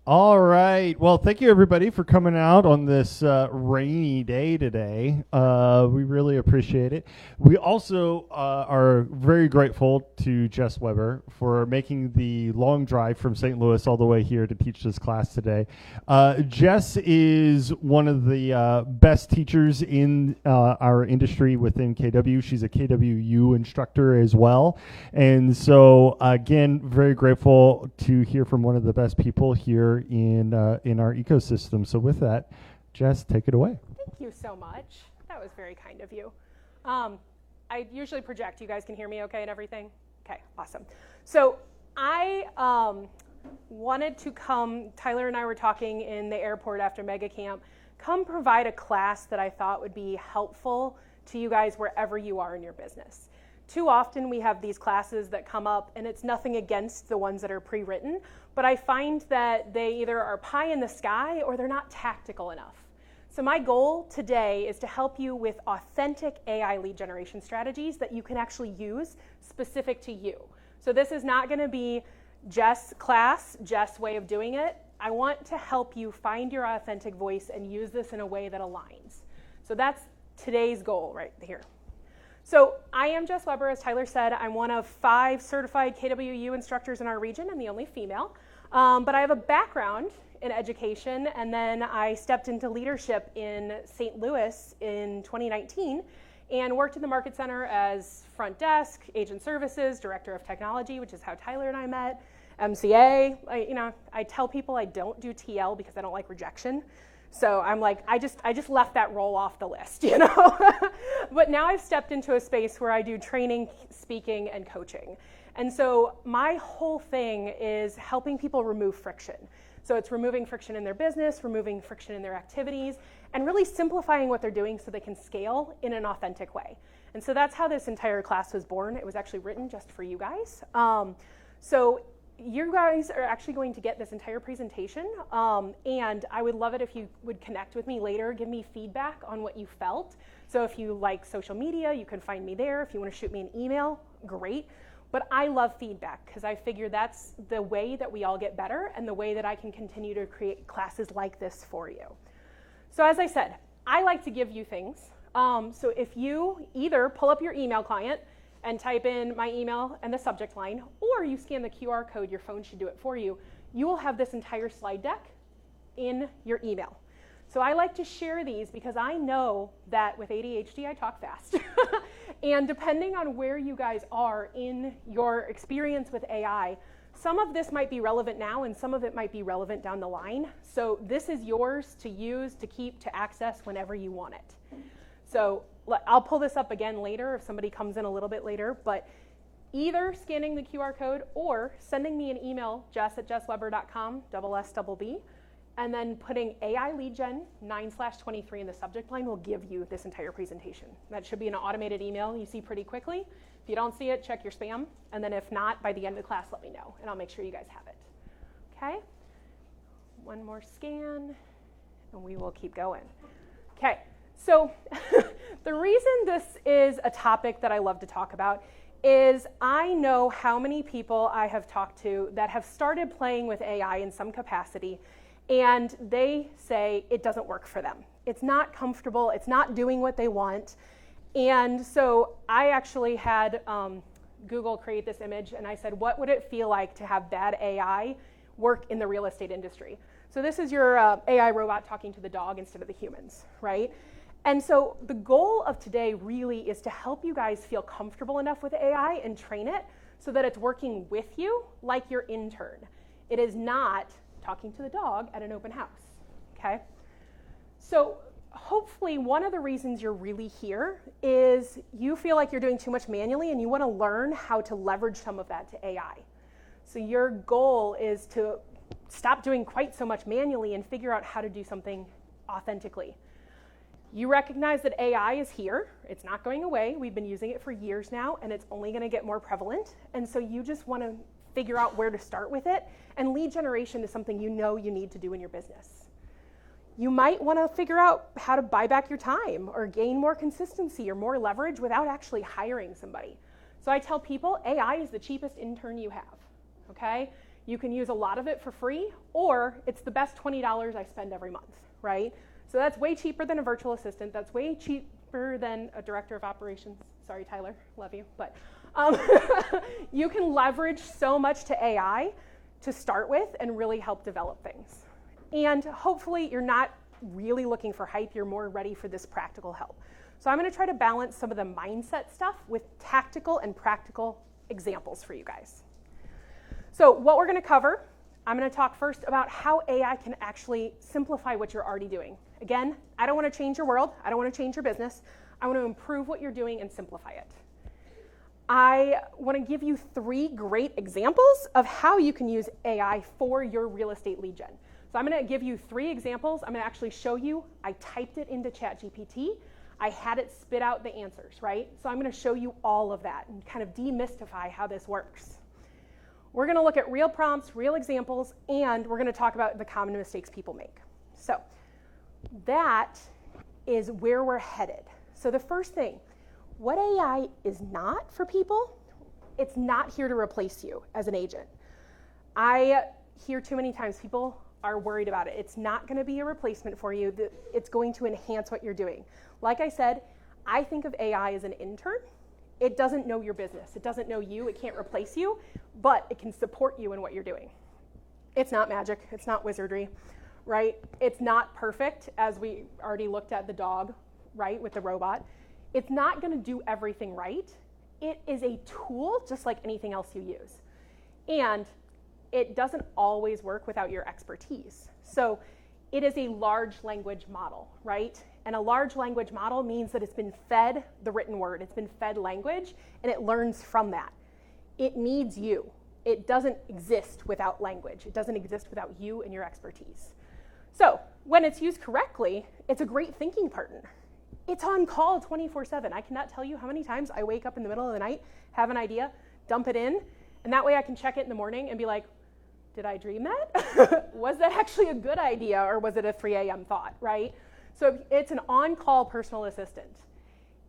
All right. Well, thank you everybody for coming out on this rainy day today. We really appreciate it. We also are very grateful to Jess Weber for making the long drive from St. Louis all the way here to teach this class today. Jess is one of the best teachers in our industry within KW. She's a KWU instructor as well. And so, again, very grateful to hear from one of the best people here in our ecosystem. So with that, Jess, take it away. Thank you so much. That was very kind of you. I usually project. You guys can hear me okay and everything? Okay, awesome. So I wanted to come, Tyler and I were talking in the airport after Mega Camp, come provide a class that I thought would be helpful to you guys wherever you are in your business. Too often we have these classes that come up, and it's nothing against the ones that are pre-written, but I find that they either are pie in the sky or they're not tactical enough. So my goal today is to help you with authentic AI lead generation strategies that you can actually use specific to you. So this is not going to be Jess' class, Jess' way of doing it. I want to help you find your authentic voice and use this in a way that aligns. So that's today's goal right here. So I am Jess Weber, as Tyler said. I'm one of 5 certified KWU instructors in our region and the only female. But I have a background in education, and then I stepped into leadership in St. Louis in 2019 and worked in the Market Center as front desk, agent services, director of technology, which is how Tyler and I met, MCA. I tell people I don't do TL because I don't like rejection. So I'm like, I just left that role off the list, you know? But now I've stepped into a space where I do training, speaking, and coaching. And so my whole thing is helping people remove friction. So it's removing friction in their business, removing friction in their activities, and really simplifying what they're doing so they can scale in an authentic way. And so that's how this entire class was born. It was actually written just for you guys. So you guys are actually going to get this entire presentation, and I would love it if you would connect with me later, give me feedback on what you felt. So if you like social media, you can find me there. If you want to shoot me an email, great. But I love feedback because I figure that's the way that we all get better and the way that I can continue to create classes like this for you. So as I said, I like to give you things. So if you either pull up your email client and type in my email and the subject line, or you scan the QR code, your phone should do it for you, you will have this entire slide deck in your email. So I like to share these because I know that with ADHD, I talk fast. And depending on where you guys are in your experience with AI, some of this might be relevant now and some of it might be relevant down the line. So this is yours to use, to keep, to access whenever you want it. So I'll pull this up again later if somebody comes in a little bit later, but either scanning the QR code or sending me an email, jess@jessweber.com, SSB, and then putting AI Lead Gen 9/23 in the subject line will give you this entire presentation. That should be an automated email you see pretty quickly. If you don't see it, check your spam, and then if not, by the end of the class, let me know, and I'll make sure you guys have it. Okay? One more scan, and we will keep going. Okay, so the reason this is a topic that I love to talk about is I know how many people I have talked to that have started playing with AI in some capacity, and they say it doesn't work for them. It's not comfortable, it's not doing what they want. And so I actually had Google create this image, and I said, what would it feel like to have bad AI work in the real estate industry? So this is your AI robot talking to the dog instead of the humans, right? And so the goal of today really is to help you guys feel comfortable enough with AI and train it so that it's working with you like your intern. It is not talking to the dog at an open house, okay? So hopefully one of the reasons you're really here is you feel like you're doing too much manually and you want to learn how to leverage some of that to AI. So your goal is to stop doing quite so much manually and figure out how to do something authentically. You recognize that AI is here. It's not going away. We've been using it for years now, and it's only going to get more prevalent. And so you just want to figure out where to start with it. And lead generation is something you know you need to do in your business. You might want to figure out how to buy back your time or gain more consistency or more leverage without actually hiring somebody. So I tell people AI is the cheapest intern you have, okay? You can use a lot of it for free, or it's the best $20 I spend every month, right? So that's way cheaper than a virtual assistant. That's way cheaper than a director of operations. Sorry, Tyler, love you. But you can leverage so much to AI to start with and really help develop things. And hopefully you're not really looking for hype, you're more ready for this practical help. So I'm gonna try to balance some of the mindset stuff with tactical and practical examples for you guys. So what we're gonna cover, I'm gonna talk first about how AI can actually simplify what you're already doing. Again, I don't wanna change your world, I don't wanna change your business, I wanna improve what you're doing and simplify it. I wanna give you 3 great examples of how you can use AI for your real estate lead gen. So I'm gonna give you 3 examples. I'm gonna actually show you, I typed it into ChatGPT, I had it spit out the answers, right? So I'm gonna show you all of that and kind of demystify how this works. We're gonna look at real prompts, real examples, and we're gonna talk about the common mistakes people make. So that is where we're headed. So the first thing, what AI is not for people, it's not here to replace you as an agent. I hear too many times people are worried about it. It's not gonna be a replacement for you. It's going to enhance what you're doing. Like I said, I think of AI as an intern. It doesn't know your business. It doesn't know you. It can't replace you, but it can support you in what you're doing. It's not magic. It's not wizardry, right? It's not perfect, as we already looked at the dog, right, with the robot. It's not gonna do everything right. It is a tool just like anything else you use. And it doesn't always work without your expertise. So it is a large language model, right? And a large language model means that it's been fed the written word, it's been fed language, and it learns from that. It needs you. It doesn't exist without language. It doesn't exist without you and your expertise. So when it's used correctly, it's a great thinking partner. It's on call 24/7. I cannot tell you how many times I wake up in the middle of the night, have an idea, dump it in, and that way I can check it in the morning and be like, did I dream that? Was that actually a good idea, or was it a 3 a.m. thought, right? So it's an on-call personal assistant.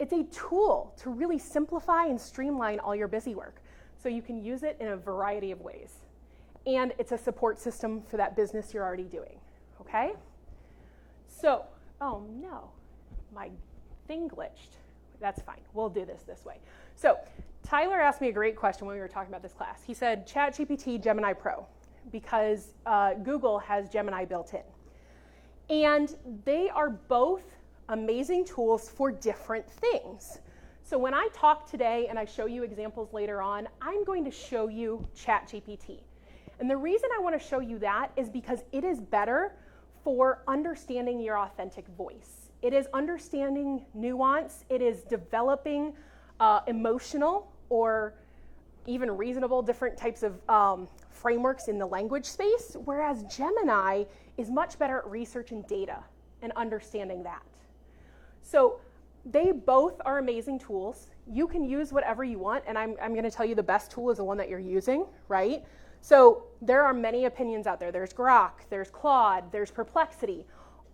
It's a tool to really simplify and streamline all your busy work. So you can use it in a variety of ways. And it's a support system for that business you're already doing, okay? So, oh no, my thing glitched. That's fine, we'll do this way. So Tyler asked me a great question when we were talking about this class. He said, ChatGPT, Gemini Pro, because Google has Gemini built in. And they are both amazing tools for different things. So when I talk today and I show you examples later on, I'm going to show you ChatGPT. And the reason I want to show you that is because it is better for understanding your authentic voice. It is understanding nuance. It is developing emotional or even reasonable different types of frameworks in the language space, whereas Gemini is much better at research and data and understanding that. So they both are amazing tools. You can use whatever you want, and I'm going to tell you the best tool is the one that you're using, right? So there are many opinions out there. There's Grok, there's Claude, there's Perplexity.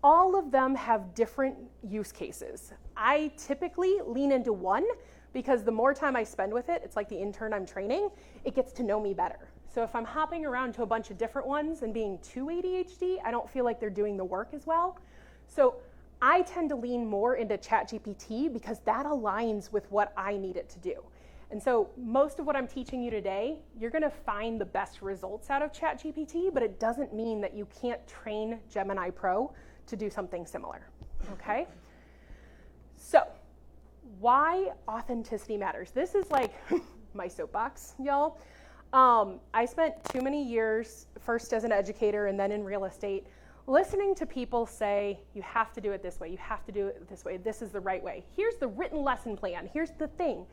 All of them have different use cases. I typically lean into one because the more time I spend with it, it's like the intern I'm training, it gets to know me better. So if I'm hopping around to a bunch of different ones and being too ADHD, I don't feel like they're doing the work as well. So I tend to lean more into ChatGPT because that aligns with what I need it to do. And so most of what I'm teaching you today, you're gonna find the best results out of ChatGPT, but it doesn't mean that you can't train Gemini Pro to do something similar, okay? So why authenticity matters. This is like my soapbox, y'all. I spent too many years, first as an educator and then in real estate, listening to people say, you have to do it this way, you have to do it this way, this is the right way. Here's the written lesson plan, here's the thing.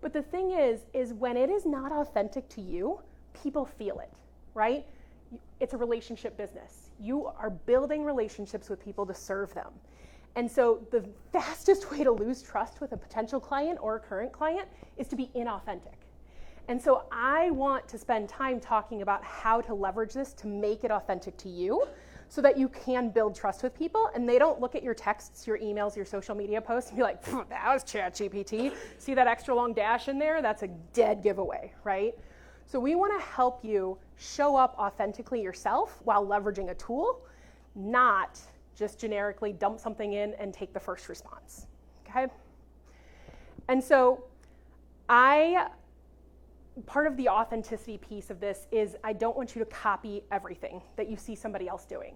But the thing is when it is not authentic to you, people feel it, right? It's a relationship business. You are building relationships with people to serve them. And so the fastest way to lose trust with a potential client or a current client is to be inauthentic. And so I want to spend time talking about how to leverage this to make it authentic to you so that you can build trust with people and they don't look at your texts, your emails, your social media posts and be like, that was ChatGPT. See that extra long dash in there? That's a dead giveaway, right? So we want to help you show up authentically yourself while leveraging a tool, not just generically dump something in and take the first response, okay? And so part of the authenticity piece of this is I don't want you to copy everything that you see somebody else doing.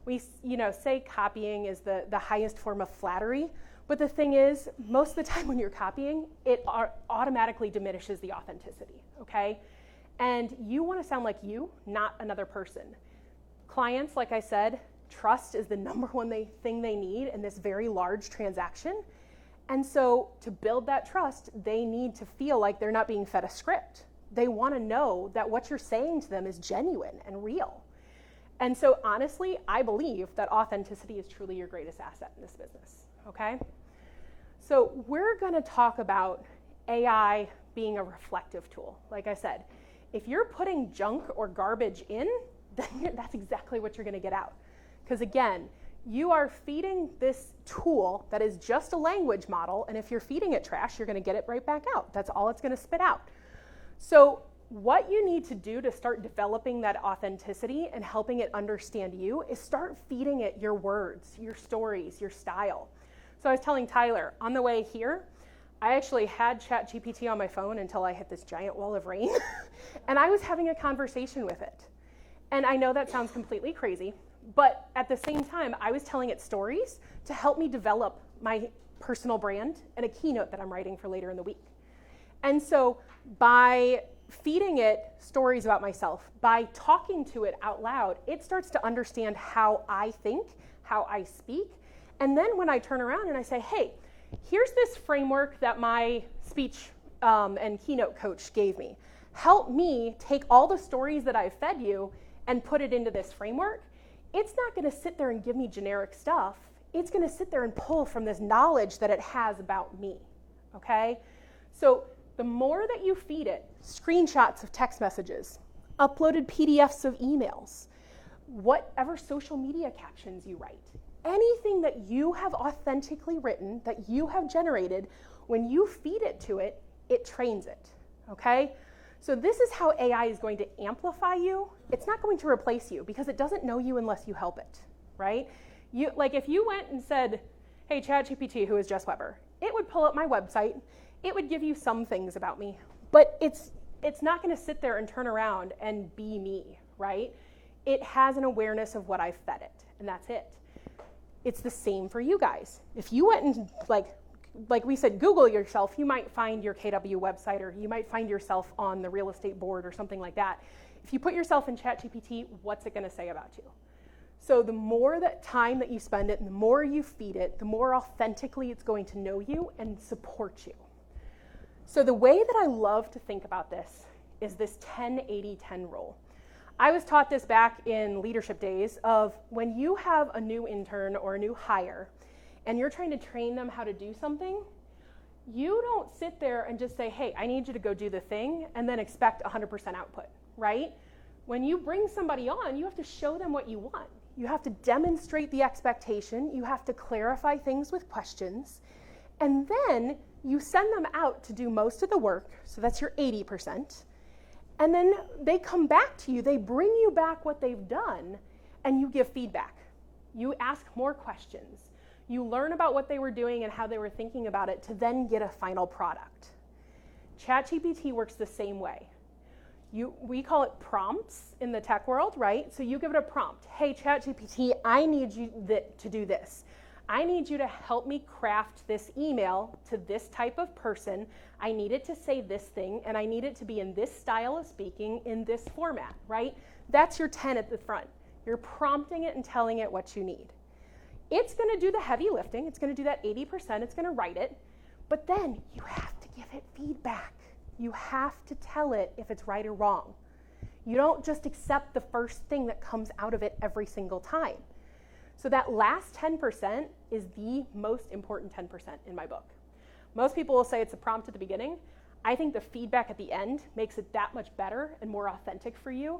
We say copying is the highest form of flattery, but the thing is, most of the time when you're copying, it automatically diminishes the authenticity, okay? And you want to sound like you, not another person. Clients, like I said, trust is the number one thing they need in this very large transaction. And so to build that trust, they need to feel like they're not being fed a script. They want to know that what you're saying to them is genuine and real. And so honestly, I believe that authenticity is truly your greatest asset in this business, okay? So we're going to talk about AI being a reflective tool. Like I said, if you're putting junk or garbage in, then that's exactly what you're going to get out. Because again, you are feeding this tool that is just a language model, and if you're feeding it trash, you're going to get it right back out. That's all it's going to spit out. So what you need to do to start developing that authenticity and helping it understand you is start feeding it your words, your stories, your style. So I was telling Tyler, on the way here, I actually had ChatGPT on my phone until I hit this giant wall of rain, and I was having a conversation with it. And I know that sounds completely crazy, but at the same time, I was telling it stories to help me develop my personal brand and a keynote that I'm writing for later in the week. And so by feeding it stories about myself, by talking to it out loud, it starts to understand how I think, how I speak. And then when I turn around and I say, hey, here's this framework that my speech and keynote coach gave me. Help me take all the stories that I've fed you and put it into this framework. It's not going to sit there and give me generic stuff. It's going to sit there and pull from this knowledge that it has about me, okay? So the more that you feed it, screenshots of text messages, uploaded PDFs of emails, whatever social media captions you write, anything that you have authentically written, that you have generated, when you feed it to it, it trains it, okay? So this is how AI is going to amplify you. It's not going to replace you because it doesn't know you unless you help it, right? Like if you went and said, hey, ChatGPT, who is Jess Weber, it would pull up my website. It would give you some things about me, but it's not going to sit there and turn around and be me, right? It has an awareness of what I've fed it, and that's it. It's the same for you guys. If you went and like we said, Google yourself, you might find your KW website, or you might find yourself on the real estate board or something like that. If you put yourself in ChatGPT, what's it going to say about you? So the more that time that you spend it and the more you feed it, the more authentically it's going to know you and support you. So the way that I love to think about this is this 10-80-10 rule. I was taught this back in leadership days of when you have a new intern or a new hire and you're trying to train them how to do something, you don't sit there and just say, hey, I need you to go do the thing and then expect 100% output, right? When you bring somebody on, you have to show them what you want. You have to demonstrate the expectation. You have to clarify things with questions. And then you send them out to do most of the work. So that's your 80%. And then they come back to you. They bring you back what they've done, and you give feedback. You ask more questions. You learn about what they were doing and how they were thinking about it to then get a final product. ChatGPT works the same way. We call it prompts in the tech world, right? So you give it a prompt. Hey, ChatGPT, I need you to do this. I need you to help me craft this email to this type of person. I need it to say this thing, and I need it to be in this style of speaking, in this format, right? That's your 10 at the front. You're prompting it and telling it what you need. It's going to do the heavy lifting. It's going to do that 80%. It's going to write it. But then you have to give it feedback. You have to tell it if it's right or wrong. You don't just accept the first thing that comes out of it every single time. So that last 10% is the most important 10% in my book. Most people will say it's a prompt at the beginning. I think the feedback at the end makes it that much better and more authentic for you,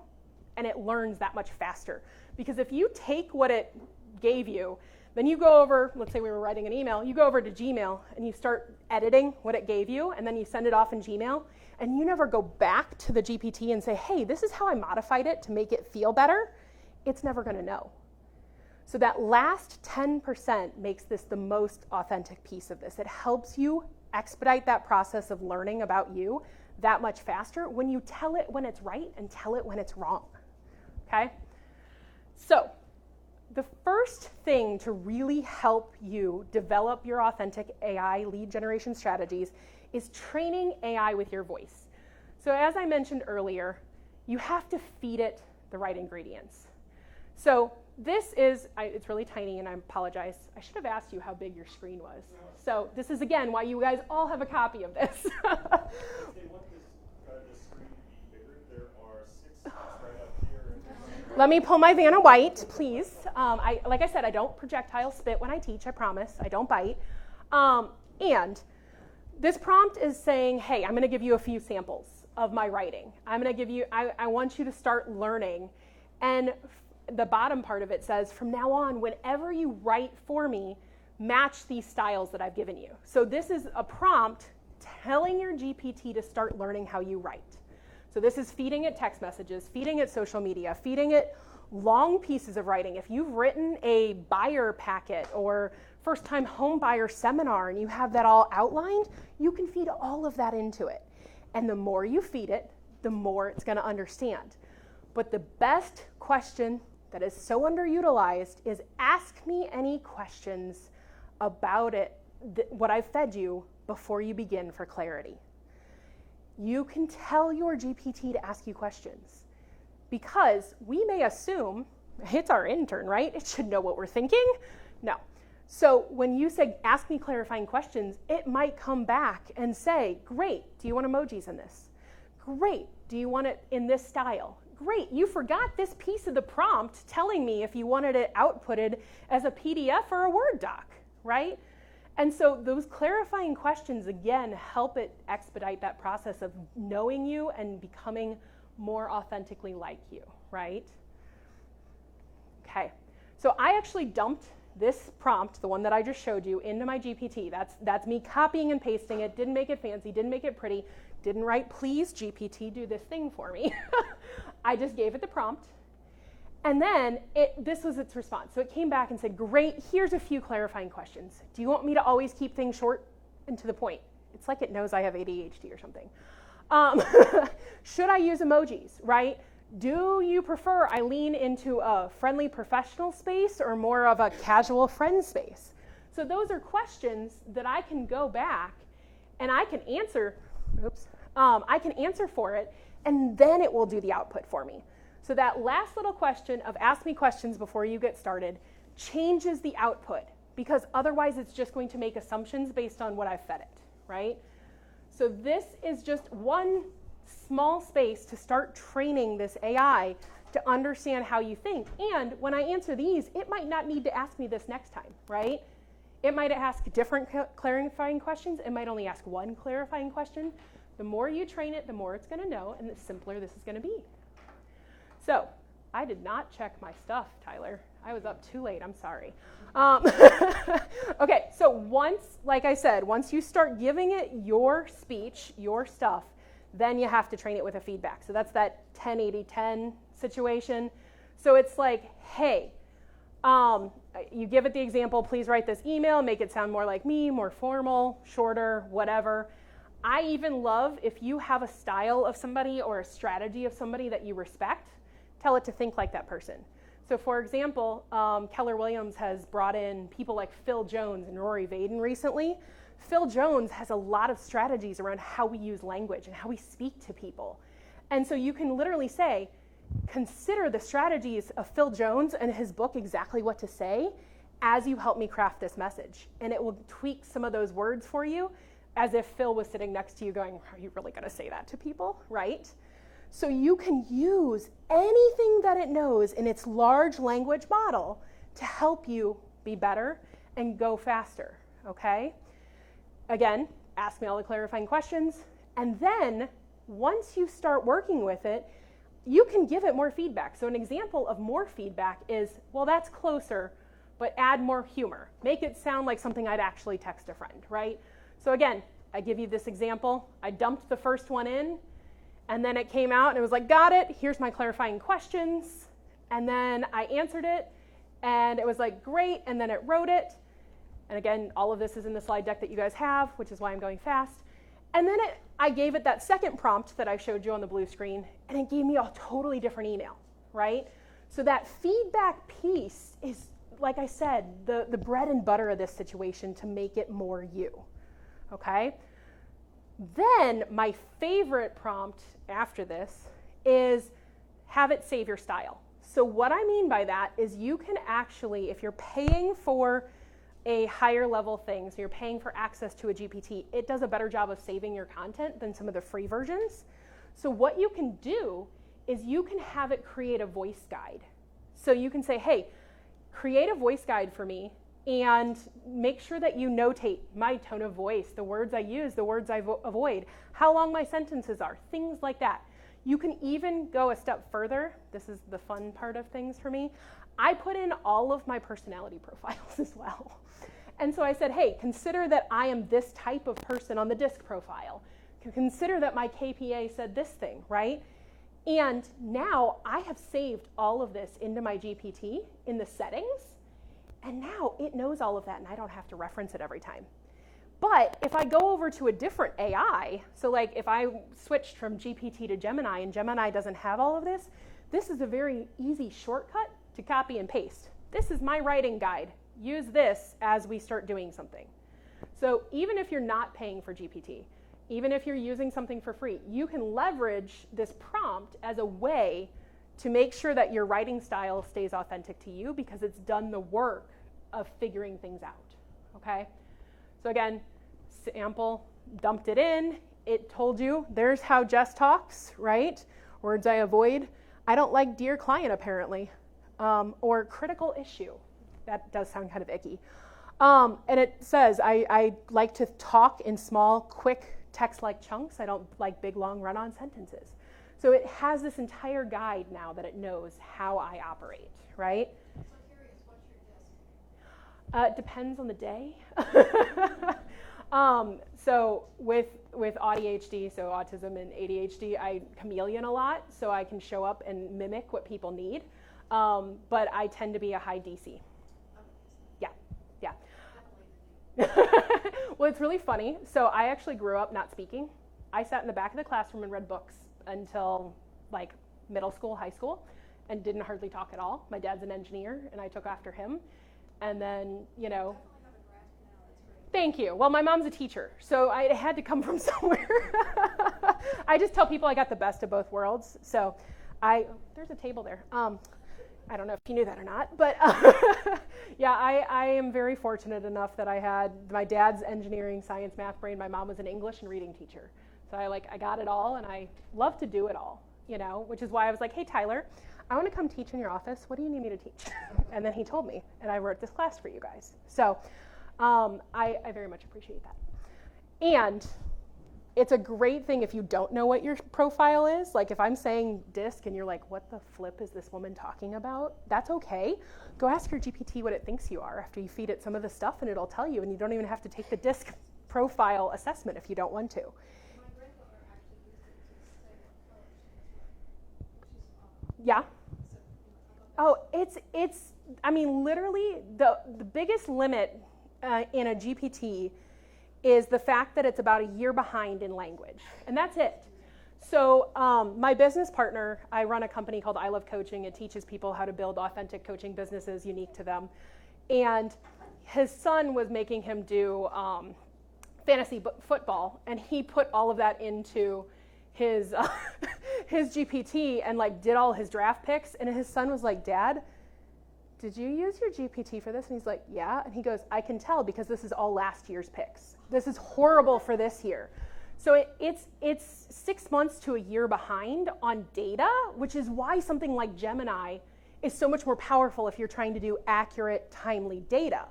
and it learns that much faster. Because if you take what it gave you, Then you go over, let's say we were writing an email, you go over to Gmail and you start editing what it gave you, and then you send it off in Gmail, and you never go back to the GPT and say, hey, this is how I modified it to make it feel better. It's never going to know. So that last 10% makes this the most authentic piece of this. It helps you expedite that process of learning about you that much faster when you tell it when it's right and tell it when it's wrong. Okay? So the first thing to really help you develop your authentic AI lead generation strategies is training AI with your voice. So as I mentioned earlier, you have to feed it the right ingredients. So this is, it's really tiny and I apologize. I should have asked you how big your screen was. So this is again why you guys all have a copy of this. If they want this screen to be bigger, there are 6 spots right up here. Let me pull my Vanna White, please. Like I said, I don't projectile spit when I teach, I promise. I don't bite. And this prompt is saying, hey, I'm going to give you a few samples of my writing. I'm going to give you, I want you to start learning. And the bottom part of it says, from now on, whenever you write for me, match these styles that I've given you. So this is a prompt telling your GPT to start learning how you write. So this is feeding it text messages, feeding it social media, feeding it long pieces of writing. If you've written a buyer packet or first-time home buyer seminar and you have that all outlined, you can feed all of that into it. And the more you feed it, the more it's going to understand. But the best question that is so underutilized is ask me any questions about it, what I've fed you, before you begin for clarity. You can tell your GPT to ask you questions because we may assume it's our intern, right? It should know what we're thinking. No. So when you say, ask me clarifying questions, it might come back and say, great, do you want emojis in this? Great, do you want it in this style? Great, you forgot this piece of the prompt telling me if you wanted it outputted as a PDF or a Word doc, right? And so those clarifying questions, again, help it expedite that process of knowing you and becoming more authentically like you, right? Okay, so I actually dumped this prompt, the one that I just showed you, into my GPT. That's me copying and pasting it, didn't make it fancy, didn't make it pretty, didn't write, please, GPT, do this thing for me. I just gave it the prompt. And then this was its response. So it came back and said, great, here's a few clarifying questions. Do you want me to always keep things short and to the point? It's like it knows I have ADHD or something. Should I use emojis, right? Do you prefer I lean into a friendly professional space or more of a casual friend space? So those are questions that I can go back and I can answer, I can answer for it, and then it will do the output for me. So that last little question of ask me questions before you get started changes the output because otherwise it's just going to make assumptions based on what I've fed it, right? So this is just one small space to start training this AI to understand how you think. And when I answer these, it might not need to ask me this next time, right? It might ask different clarifying questions. It might only ask one clarifying question. The more you train it, the more it's going to know, and the simpler this is going to be. So I did not check my stuff, Tyler. I was up too late. I'm sorry. Okay, so like I said, once you start giving it your speech, your stuff, then you have to train it with a feedback. So that's that 10-80-10 situation. So it's like, hey, you give it the example, please write this email, make it sound more like me, more formal, shorter, whatever. I even love if you have a style of somebody or a strategy of somebody that you respect, tell it to think like that person. So for example, Keller Williams has brought in people like Phil Jones and Rory Vaden recently. Phil Jones has a lot of strategies around how we use language and how we speak to people. And so you can literally say, consider the strategies of Phil Jones and his book, Exactly What to Say, as you help me craft this message. And it will tweak some of those words for you as if Phil was sitting next to you going, are you really going to say that to people, right? So you can use anything that it knows in its large language model to help you be better and go faster, okay? Again, ask me all the clarifying questions. And then once you start working with it, you can give it more feedback. So an example of more feedback is, well, that's closer, but add more humor. Make it sound like something I'd actually text a friend, right? So again, I give you this example. I dumped the first one in, and then it came out, and it was like, got it, here's my clarifying questions. And then I answered it, and it was like, great, and then it wrote it. And again, all of this is in the slide deck that you guys have, which is why I'm going fast. And then I gave it that second prompt that I showed you on the blue screen, and it gave me a totally different email, right? So that feedback piece is, like I said, the bread and butter of this situation to make it more you, okay? Then my favorite prompt after this is have it save your style. So what I mean by that is you can actually, if you're paying for a higher level thing, so you're paying for access to a GPT, it does a better job of saving your content than some of the free versions. So what you can do is you can have it create a voice guide. So you can say, hey, create a voice guide for me and make sure that you notate my tone of voice, the words I use, the words I avoid, how long my sentences are, things like that. You can even go a step further. This is the fun part of things for me. I put in all of my personality profiles as well. And so I said, hey, consider that I am this type of person on the DISC profile. Consider that my KPA said this thing, right? And now I have saved all of this into my GPT in the settings, and now it knows all of that, and I don't have to reference it every time. But if I go over to a different AI, so like if I switched from GPT to Gemini, and Gemini doesn't have all of this, this is a very easy shortcut to copy and paste. This is my writing guide. Use this as we start doing something. So even if you're not paying for GPT, even if you're using something for free, you can leverage this prompt as a way to make sure that your writing style stays authentic to you because it's done the work of figuring things out, okay? So again, sample, dumped it in, it told you, there's how Jess talks, right? Words I avoid. I don't like dear client apparently, or critical issue. That does sound kind of icky. And it says, I like to talk in small, quick, text-like chunks. I don't like big, long, run-on sentences. So it has this entire guide now that it knows how I operate, right? So curious, what's your desk? It depends on the day. So with ADHD, so autism and ADHD, I chameleon a lot, so I can show up and mimic what people need. But I tend to be a high DC. Yeah. Well, it's really funny. So I actually grew up not speaking. I sat in the back of the classroom and read books until like middle school, high school, and didn't hardly talk at all. My dad's an engineer, and I took after him. And then, you know, thank you. Well, my mom's a teacher, so I had to come from somewhere. I just tell people I got the best of both worlds. So there's a table there. I don't know if you knew that or not, but yeah, I am very fortunate enough that I had my dad's engineering, science, math brain. My mom was an English and reading teacher. So I got it all, and I love to do it all, you know, which is why I was like, hey, Tyler, I want to come teach in your office. What do you need me to teach? And then he told me, and I wrote this class for you guys. So I very much appreciate that. And it's a great thing if you don't know what your profile is. Like if I'm saying DISC and you're like, what the flip is this woman talking about? That's okay. Go ask your GPT what it thinks you are after you feed it some of the stuff, and it'll tell you, and you don't even have to take the DISC profile assessment if you don't want to. My granddaughter actually uses it to say what color she's Yeah. so, Oh, I mean, literally the biggest limit in a GPT is the fact that it's about a year behind in language, and that's it. So my business partner, I run a company called I Love Coaching. It teaches people how to build authentic coaching businesses unique to them. And his son was making him do fantasy football, and he put all of that into his his GPT and like did all his draft picks. And his son was like, Dad, did you use your GPT for this? And he's like, yeah. And he goes, I can tell because this is all last year's picks. This is horrible for this year. So it's 6 months to a year behind on data, which is why something like Gemini is so much more powerful if you're trying to do accurate, timely data.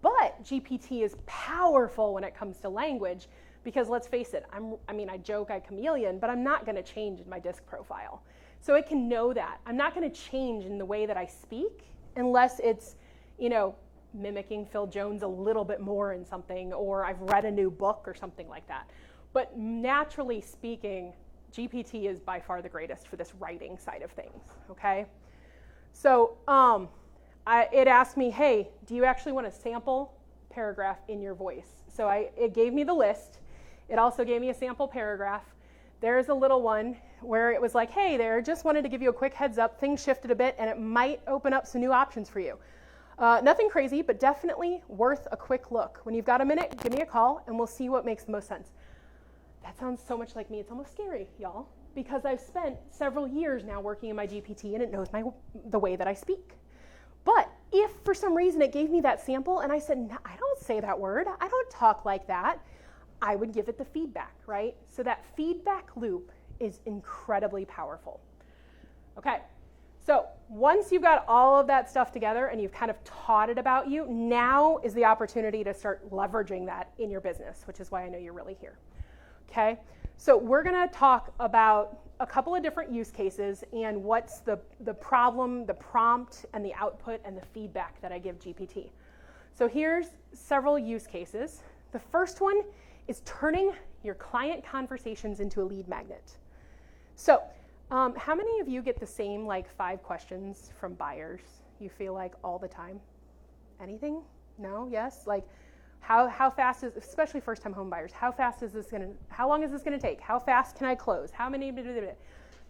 But GPT is powerful when it comes to language because let's face it, I joke I chameleon, but I'm not going to change in my DISC profile. So it can know that. I'm not going to change in the way that I speak unless it's, mimicking Phil Jones a little bit more in something, or I've read a new book or something like that. But naturally speaking, GPT is by far the greatest for this writing side of things, okay? So it asked me, hey, do you actually want a sample paragraph in your voice? So it gave me the list. It also gave me a sample paragraph. There's a little one where it was like, hey there, just wanted to give you a quick heads up. Things shifted a bit, and it might open up some new options for you. Nothing crazy, but definitely worth a quick look. When you've got a minute, give me a call, and we'll see what makes the most sense. That sounds so much like me. It's almost scary, y'all, because I've spent several years now working in my GPT, and it knows the way that I speak. But if for some reason it gave me that sample, and I said, no, I don't say that word, I don't talk like that, I would give it the feedback, right? So that feedback loop is incredibly powerful. Okay, so once you've got all of that stuff together and you've kind of taught it about you, now is the opportunity to start leveraging that in your business, which is why I know you're really here. Okay, so we're gonna talk about a couple of different use cases and what's the problem, the prompt, and the output and the feedback that I give GPT. So here's several use cases. The first one is turning your client conversations into a lead magnet. So how many of you get the same 5 questions from buyers, you feel like, all the time? Anything? No? Yes? How fast is, especially first-time home buyers, how long is this gonna take? How fast can I close? How many?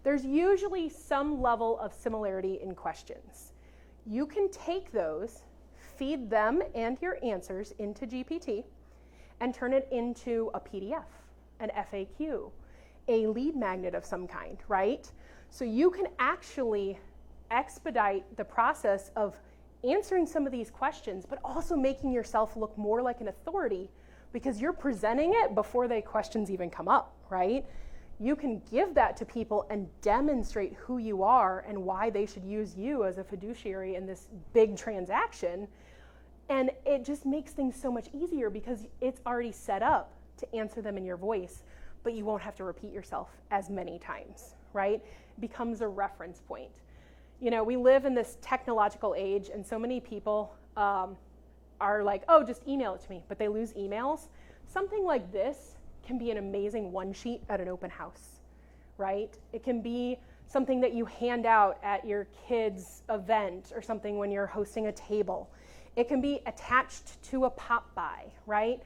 There's usually some level of similarity in questions. You can take those, feed them and your answers into GPT, and turn it into a PDF, an FAQ, a lead magnet of some kind, right? So you can actually expedite the process of answering some of these questions, but also making yourself look more like an authority because you're presenting it before the questions even come up, right? You can give that to people and demonstrate who you are and why they should use you as a fiduciary in this big transaction. And it just makes things so much easier because it's already set up to answer them in your voice, but you won't have to repeat yourself as many times, right? It becomes a reference point. We live in this technological age, and so many people are like, oh, just email it to me, but they lose emails. Something like this can be an amazing one sheet at an open house, right? It can be something that you hand out at your kid's event or something when you're hosting a table. It can be attached to a pop-by, right?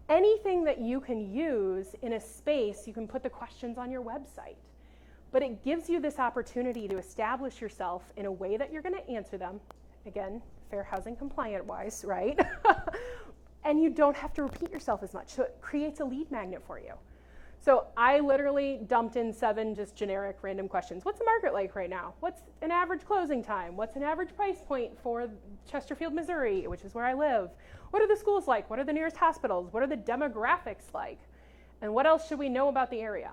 Anything that you can use in a space, you can put the questions on your website. But it gives you this opportunity to establish yourself in a way that you're going to answer them. Again, fair housing compliant wise, right? And you don't have to repeat yourself as much. So it creates a lead magnet for you. So I literally dumped in 7 just generic random questions. What's the market like right now? What's an average closing time? What's an average price point for Chesterfield, Missouri, which is where I live? What are the schools like? What are the nearest hospitals? What are the demographics like? And what else should we know about the area?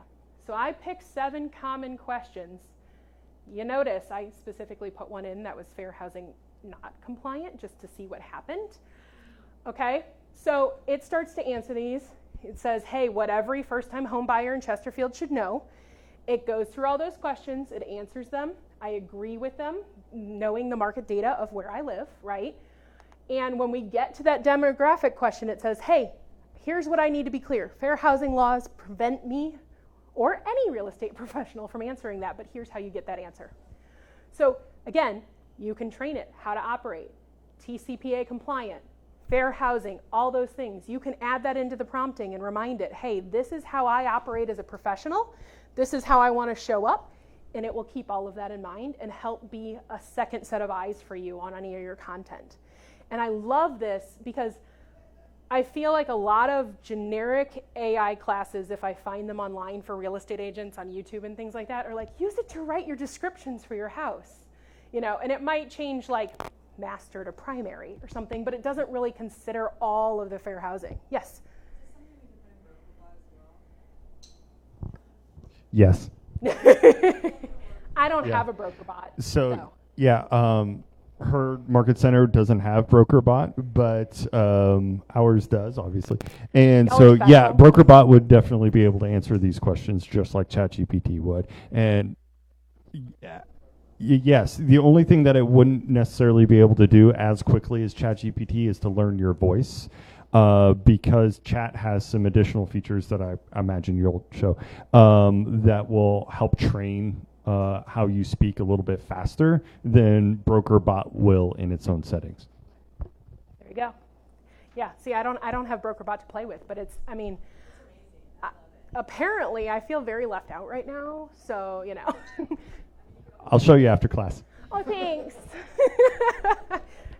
So I picked 7 common questions. You notice I specifically put one in that was fair housing not compliant just to see what happened. Okay, so it starts to answer these. It says, hey, what every first-time home buyer in Chesterfield should know. It goes through all those questions. It answers them. I agree with them, knowing the market data of where I live, right? And when we get to that demographic question, it says, hey, here's what I need to be clear. Fair housing laws prevent me or any real estate professional from answering that, but here's how you get that answer. So again, you can train it how to operate, TCPA compliant, fair housing, all those things. You can add that into the prompting and remind it, hey, this is how I operate as a professional. This is how I want to show up. And it will keep all of that in mind and help be a second set of eyes for you on any of your content. And I love this because I feel like a lot of generic AI classes, if I find them online for real estate agents on YouTube and things like that, are like, use it to write your descriptions for your house. And it might change like master to primary or something, but it doesn't really consider all of the fair housing. Yes? Yes. I don't have a broker bot. So. Yeah, her market center doesn't have broker bot, but ours does, obviously. And so, yeah, broker bot would definitely be able to answer these questions just like ChatGPT would. And Yes, the only thing that it wouldn't necessarily be able to do as quickly as ChatGPT is to learn your voice, because Chat has some additional features that I imagine you'll show that will help train how you speak a little bit faster than BrokerBot will in its own settings. There you go. Yeah. See, I don't have BrokerBot to play with, but it's. I mean, apparently, I feel very left out right now. So I'll show you after class. Oh, thanks.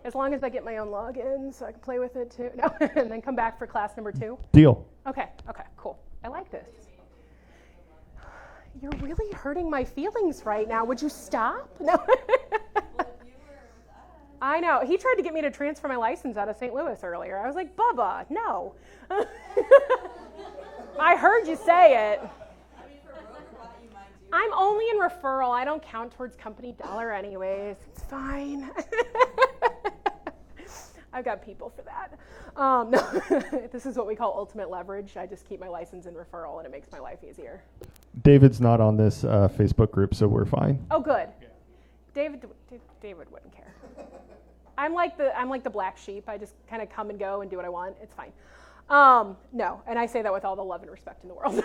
As long as I get my own login so I can play with it too. No, and then come back for class number 2. Deal. Okay, cool. I like this. You're really hurting my feelings right now. Would you stop? No. I know. He tried to get me to transfer my license out of St. Louis earlier. I was like, Bubba, no. I heard you say it. I'm only in referral. I don't count towards company dollar anyways. It's fine. I've got people for that. No. This is what we call ultimate leverage. I just keep my license in referral, and it makes my life easier. David's not on this Facebook group, so we're fine. Oh, good. David wouldn't care. I'm like the black sheep. I just kind of come and go and do what I want. It's fine. No, and I say that with all the love and respect in the world.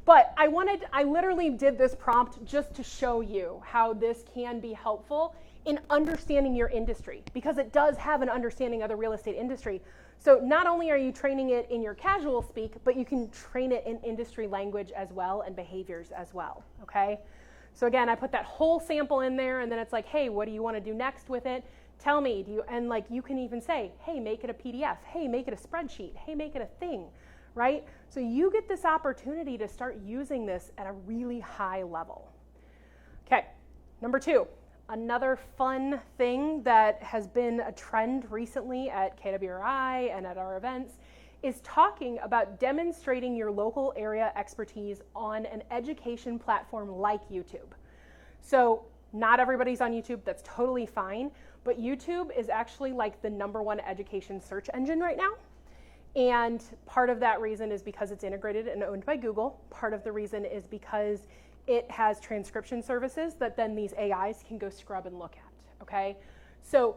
But I literally did this prompt just to show you how this can be helpful in understanding your industry, because it does have an understanding of the real estate industry. So not only are you training it in your casual speak, but you can train it in industry language as well and behaviors as well, okay? So again, I put that whole sample in there, and then it's like, hey, what do you want to do next with it? Tell me, and like you can even say, hey, make it a PDF, hey, make it a spreadsheet, hey, make it a thing, right? So you get this opportunity to start using this at a really high level. Okay, number 2, another fun thing that has been a trend recently at KWRI and at our events is talking about demonstrating your local area expertise on an education platform like YouTube. So not everybody's on YouTube, that's totally fine. But YouTube is actually like the #1 education search engine right now. And part of that reason is because it's integrated and owned by Google. Part of the reason is because it has transcription services that then these AIs can go scrub and look at, okay? So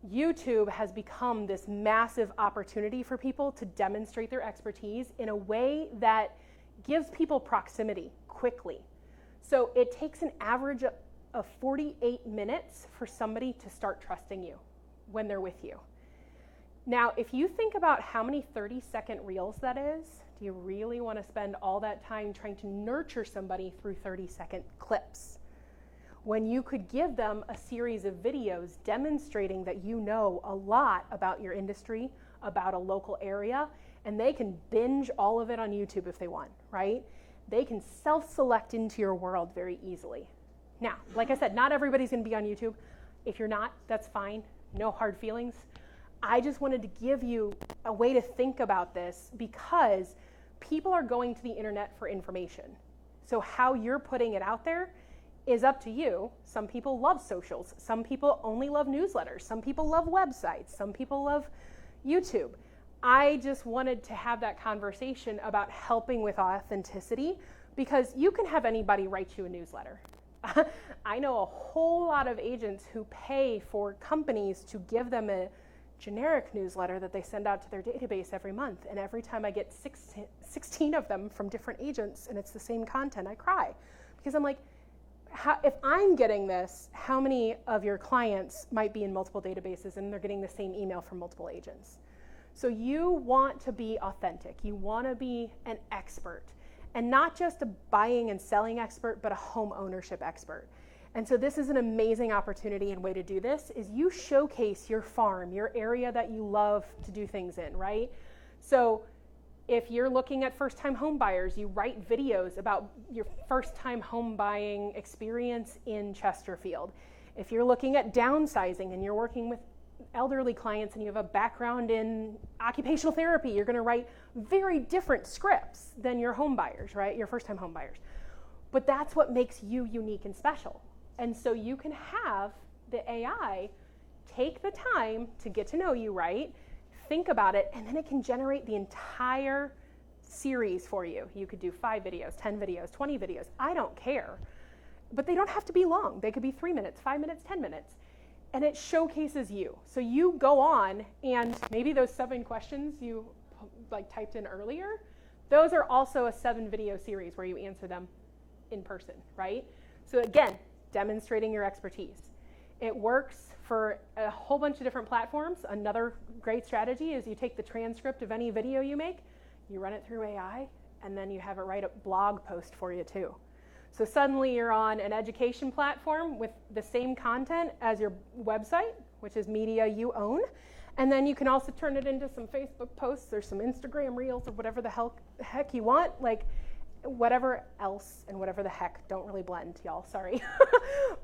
YouTube has become this massive opportunity for people to demonstrate their expertise in a way that gives people proximity quickly. So it takes an average of 48 minutes for somebody to start trusting you when they're with you. Now, if you think about how many 30-second reels that is, do you really want to spend all that time trying to nurture somebody through 30-second clips? When you could give them a series of videos demonstrating that you know a lot about your industry, about a local area, and they can binge all of it on YouTube if they want, right? They can self-select into your world very easily. Now, like I said, not everybody's going to be on YouTube. If you're not, that's fine. No hard feelings. I just wanted to give you a way to think about this because people are going to the internet for information. So how you're putting it out there is up to you. Some people love socials. Some people only love newsletters. Some people love websites. Some people love YouTube. I just wanted to have that conversation about helping with authenticity because you can have anybody write you a newsletter. I know a whole lot of agents who pay for companies to give them a generic newsletter that they send out to their database every month. And every time I get 16 of them from different agents and it's the same content, I cry. Because I'm like, if I'm getting this, how many of your clients might be in multiple databases and they're getting the same email from multiple agents? So you want to be authentic. You want to be an expert. And not just a buying and selling expert, but a home ownership expert. And so this is an amazing opportunity and way to do this is you showcase your farm, your area that you love to do things in, right? So if you're looking at first-time home buyers, you write videos about your first-time home buying experience in Chesterfield. If you're looking at downsizing and you're working with elderly clients and you have a background in occupational therapy, you're going to write very different scripts than your home buyers, right? Your first-time home buyers. But that's what makes you unique and special. And so you can have the AI take the time to get to know you, right? Think about it, and then it can generate the entire series for you. You could do 5 videos, 10 videos, 20 videos. I don't care. but they don't have to be long. They could be 3 minutes, 5 minutes, 10 minutes. And it showcases you. So you go on, and maybe those 7 questions you like typed in earlier, those are also a 7 video series where you answer them in person, right? So again, demonstrating your expertise. It works for a whole bunch of different platforms. Another great strategy is you take the transcript of any video you make, you run it through AI, and then you have it write a blog post for you too. So suddenly you're on an education platform with the same content as your website, which is media you own. And then you can also turn it into some Facebook posts or some Instagram reels or whatever the heck you want. Like whatever else and whatever the heck don't really blend, y'all, sorry.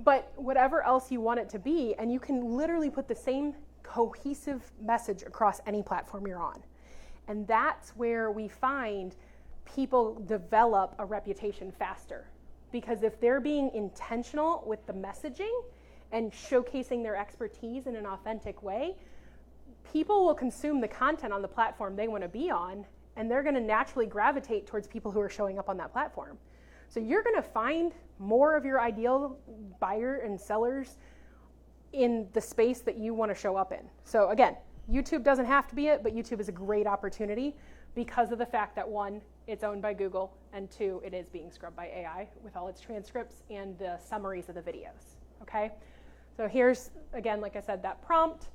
But whatever else you want it to be, and you can literally put the same cohesive message across any platform you're on. And that's where we find people develop a reputation faster. Because if they're being intentional with the messaging and showcasing their expertise in an authentic way, people will consume the content on the platform they want to be on, and they're going to naturally gravitate towards people who are showing up on that platform. So you're going to find more of your ideal buyer and sellers in the space that you want to show up in. So again, YouTube doesn't have to be it, but YouTube is a great opportunity because of the fact that 1, it's owned by Google, and 2, it is being scrubbed by AI with all its transcripts and the summaries of the videos, okay? So here's, again, like I said, that prompt.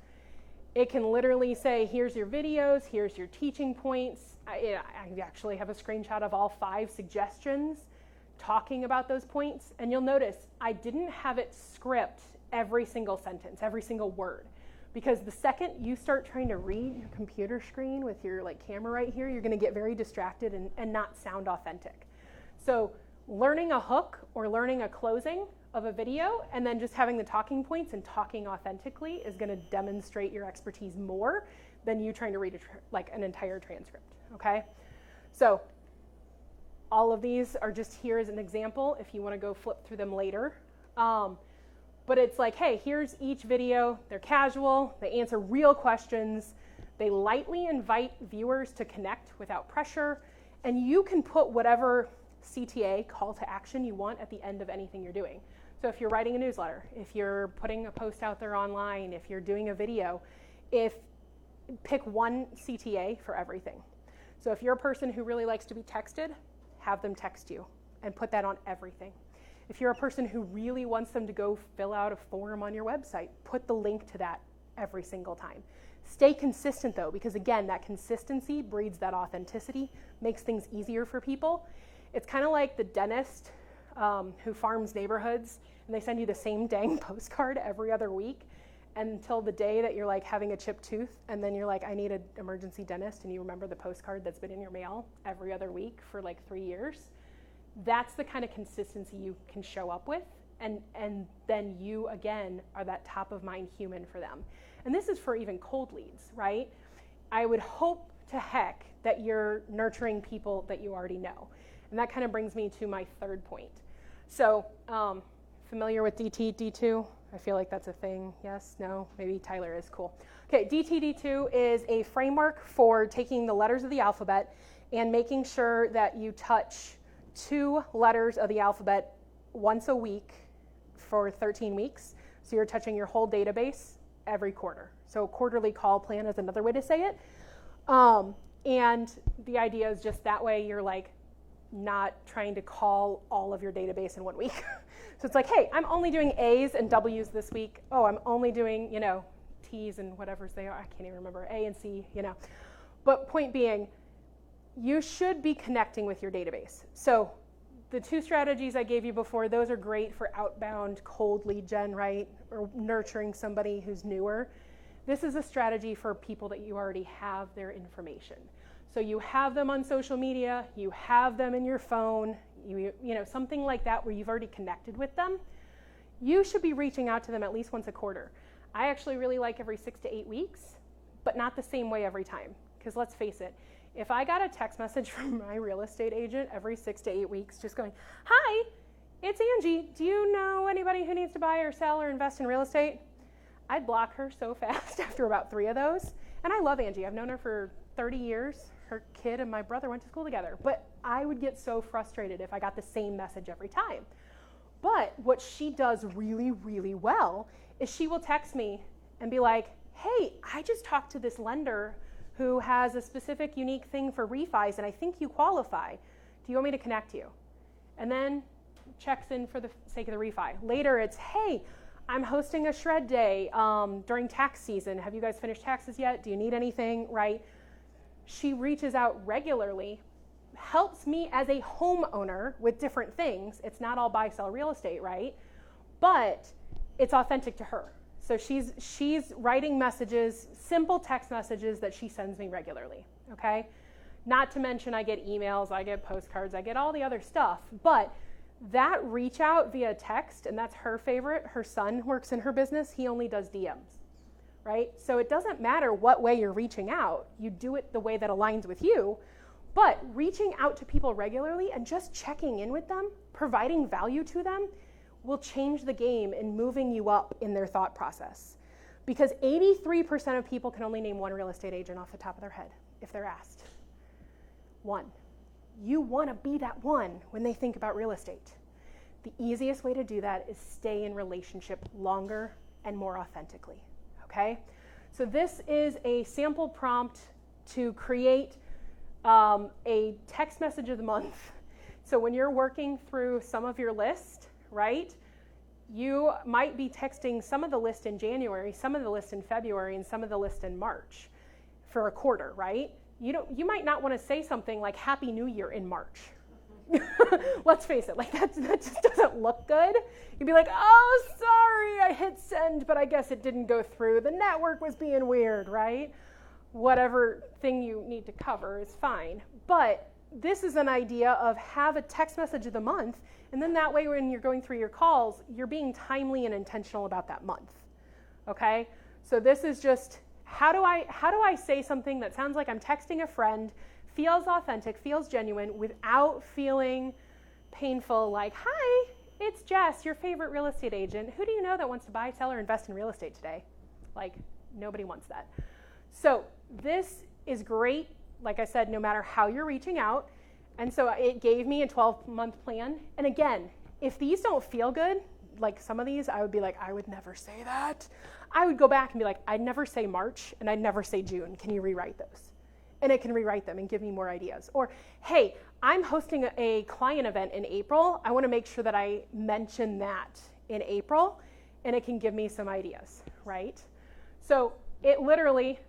It can literally say, here's your videos, here's your teaching points. I actually have a screenshot of all 5 suggestions talking about those points, and you'll notice I didn't have it script every single sentence, every single word. Because the second you start trying to read your computer screen with your camera right here, you're going to get very distracted and not sound authentic. So learning a hook or learning a closing of a video and then just having the talking points and talking authentically is going to demonstrate your expertise more than you trying to read an entire transcript, okay? So all of these are just here as an example if you want to go flip through them later. But it's like, hey, here's each video. They're casual. They answer real questions. They lightly invite viewers to connect without pressure. And you can put whatever CTA, call to action, you want at the end of anything you're doing. So if you're writing a newsletter, if you're putting a post out there online, if you're doing a video, pick one CTA for everything. So if you're a person who really likes to be texted, have them text you and put that on everything. If you're a person who really wants them to go fill out a form on your website, put the link to that every single time. Stay consistent though, because again, that consistency breeds that authenticity, makes things easier for people. It's kind of like the dentist who farms neighborhoods, and they send you the same dang postcard every other week until the day that you're having a chipped tooth, and then you're like, I need an emergency dentist, and you remember the postcard that's been in your mail every other week for 3 years. That's the kind of consistency you can show up with, and then you, again, are that top of mind human for them. And this is for even cold leads, right? I would hope to heck that you're nurturing people that you already know. And that kind of brings me to my third point. So, familiar with DTD2? I feel like that's a thing. Yes? No? Maybe Tyler is. Cool. Okay, DTD2 is a framework for taking the letters of the alphabet and making sure that you touch 2 letters of the alphabet once a week for 13 weeks. So you're touching your whole database every quarter. So quarterly call plan is another way to say it. And the idea is just that way you're not trying to call all of your database in 1 week. So it's hey, I'm only doing A's and W's this week. Oh, I'm only doing, T's and whatever's they are. I can't even remember, A and C, But point being, you should be connecting with your database. So the 2 strategies I gave you before, those are great for outbound cold lead gen, right? Or nurturing somebody who's newer. This is a strategy for people that you already have their information. So you have them on social media, you have them in your phone, something like that where you've already connected with them. You should be reaching out to them at least once a quarter. I actually really like every 6 to 8 weeks, but not the same way every time. Because let's face it, if I got a text message from my real estate agent every 6 to 8 weeks just going, hi, it's Angie. Do you know anybody who needs to buy or sell or invest in real estate? I'd block her so fast after about 3 of those. And I love Angie. I've known her for 30 years. Her kid and my brother went to school together. But I would get so frustrated if I got the same message every time. But what she does really, really well is she will text me and be like, hey, I just talked to this lender who has a specific unique thing for refis, and I think you qualify. Do you want me to connect you? And then checks in for the sake of the refi. Later it's, hey, I'm hosting a shred day during tax season. Have you guys finished taxes yet? Do you need anything, right? She reaches out regularly, helps me as a homeowner with different things. It's not all buy, sell real estate, right? But it's authentic to her. So she's writing messages, simple text messages that she sends me regularly, okay? Not to mention I get emails, I get postcards, I get all the other stuff. But that reach out via text, and that's her favorite. Her son works in her business. He only does DMs, right? So it doesn't matter what way you're reaching out. You do it the way that aligns with you. But reaching out to people regularly and just checking in with them, providing value to them, will change the game in moving you up in their thought process. Because 83% of people can only name one real estate agent off the top of their head if they're asked. One. You want to be that one when they think about real estate. The easiest way to do that is stay in relationship longer and more authentically, okay? So this is a sample prompt to create a text message of the month. So when you're working through some of your list, right, you might be texting some of the list in January, some of the list in February, and some of the list in March for a quarter, right? You might not want to say something like Happy New Year in March. Let's face it, like that just doesn't look good. You'd be like, oh, sorry, I hit send, but I guess it didn't go through. The network was being weird, right? Whatever thing you need to cover is fine. But this is an idea of have a text message of the month, and then that way when you're going through your calls, you're being timely and intentional about that month, okay? So this is just, how do I say something that sounds like I'm texting a friend, feels authentic, feels genuine, without feeling painful, like, hi, it's Jess, your favorite real estate agent. Who do you know that wants to buy, sell, or invest in real estate today? Like, nobody wants that. So this is great, like I said, no matter how you're reaching out. And so it gave me a 12-month plan. And again, if these don't feel good, like some of these, I would be like, I would never say that. I would go back and be like, I'd never say March and I'd never say June. Can you rewrite those? And it can rewrite them and give me more ideas. Or, hey, I'm hosting a client event in April. I want to make sure that I mention that in April, and it can give me some ideas, right? So it literally,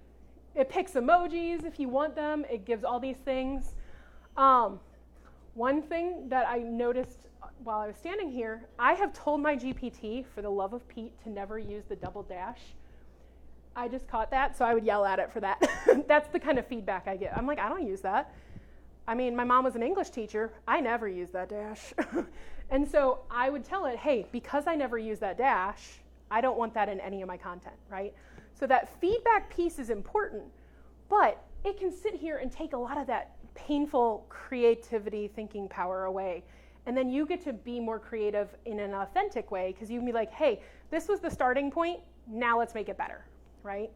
it picks emojis if you want them. It gives all these things. One thing that I noticed while I was standing here, I have told my GPT, for the love of Pete, to never use the double dash. I just caught that, so I would yell at it for that. That's the kind of feedback I get. I'm like, I don't use that. I mean, my mom was an English teacher. I never use that dash. And so I would tell it, hey, because I never use that dash, I don't want that in any of my content, right? So that feedback piece is important, but it can sit here and take a lot of that painful creativity thinking power away. And then you get to be more creative in an authentic way, because you can be like, hey, this was the starting point, now let's make it better, right?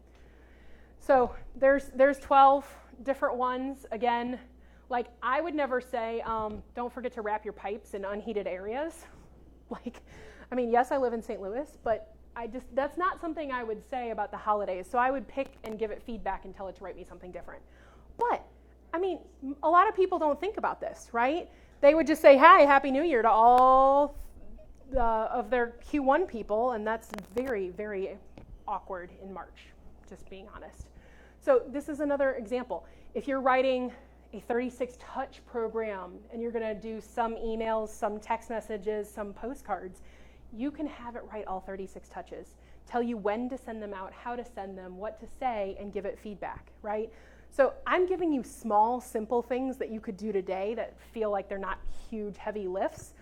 So there's 12 different ones. Again, like I would never say, don't forget to wrap your pipes in unheated areas. Like, I mean, yes, I live in St. Louis, but that's not something I would say about the holidays. So I would pick and give it feedback and tell it to write me something different. But, I mean, a lot of people don't think about this, right? They would just say, hi, Happy New Year to all of their Q1 people, and that's very, very awkward in March, just being honest. So this is another example. If you're writing a 36-touch program and you're going to do some emails, some text messages, some postcards, you can have it write all 36 touches, tell you when to send them out, how to send them, what to say, and give it feedback, right? So I'm giving you small, simple things that you could do today that feel like they're not huge, heavy lifts,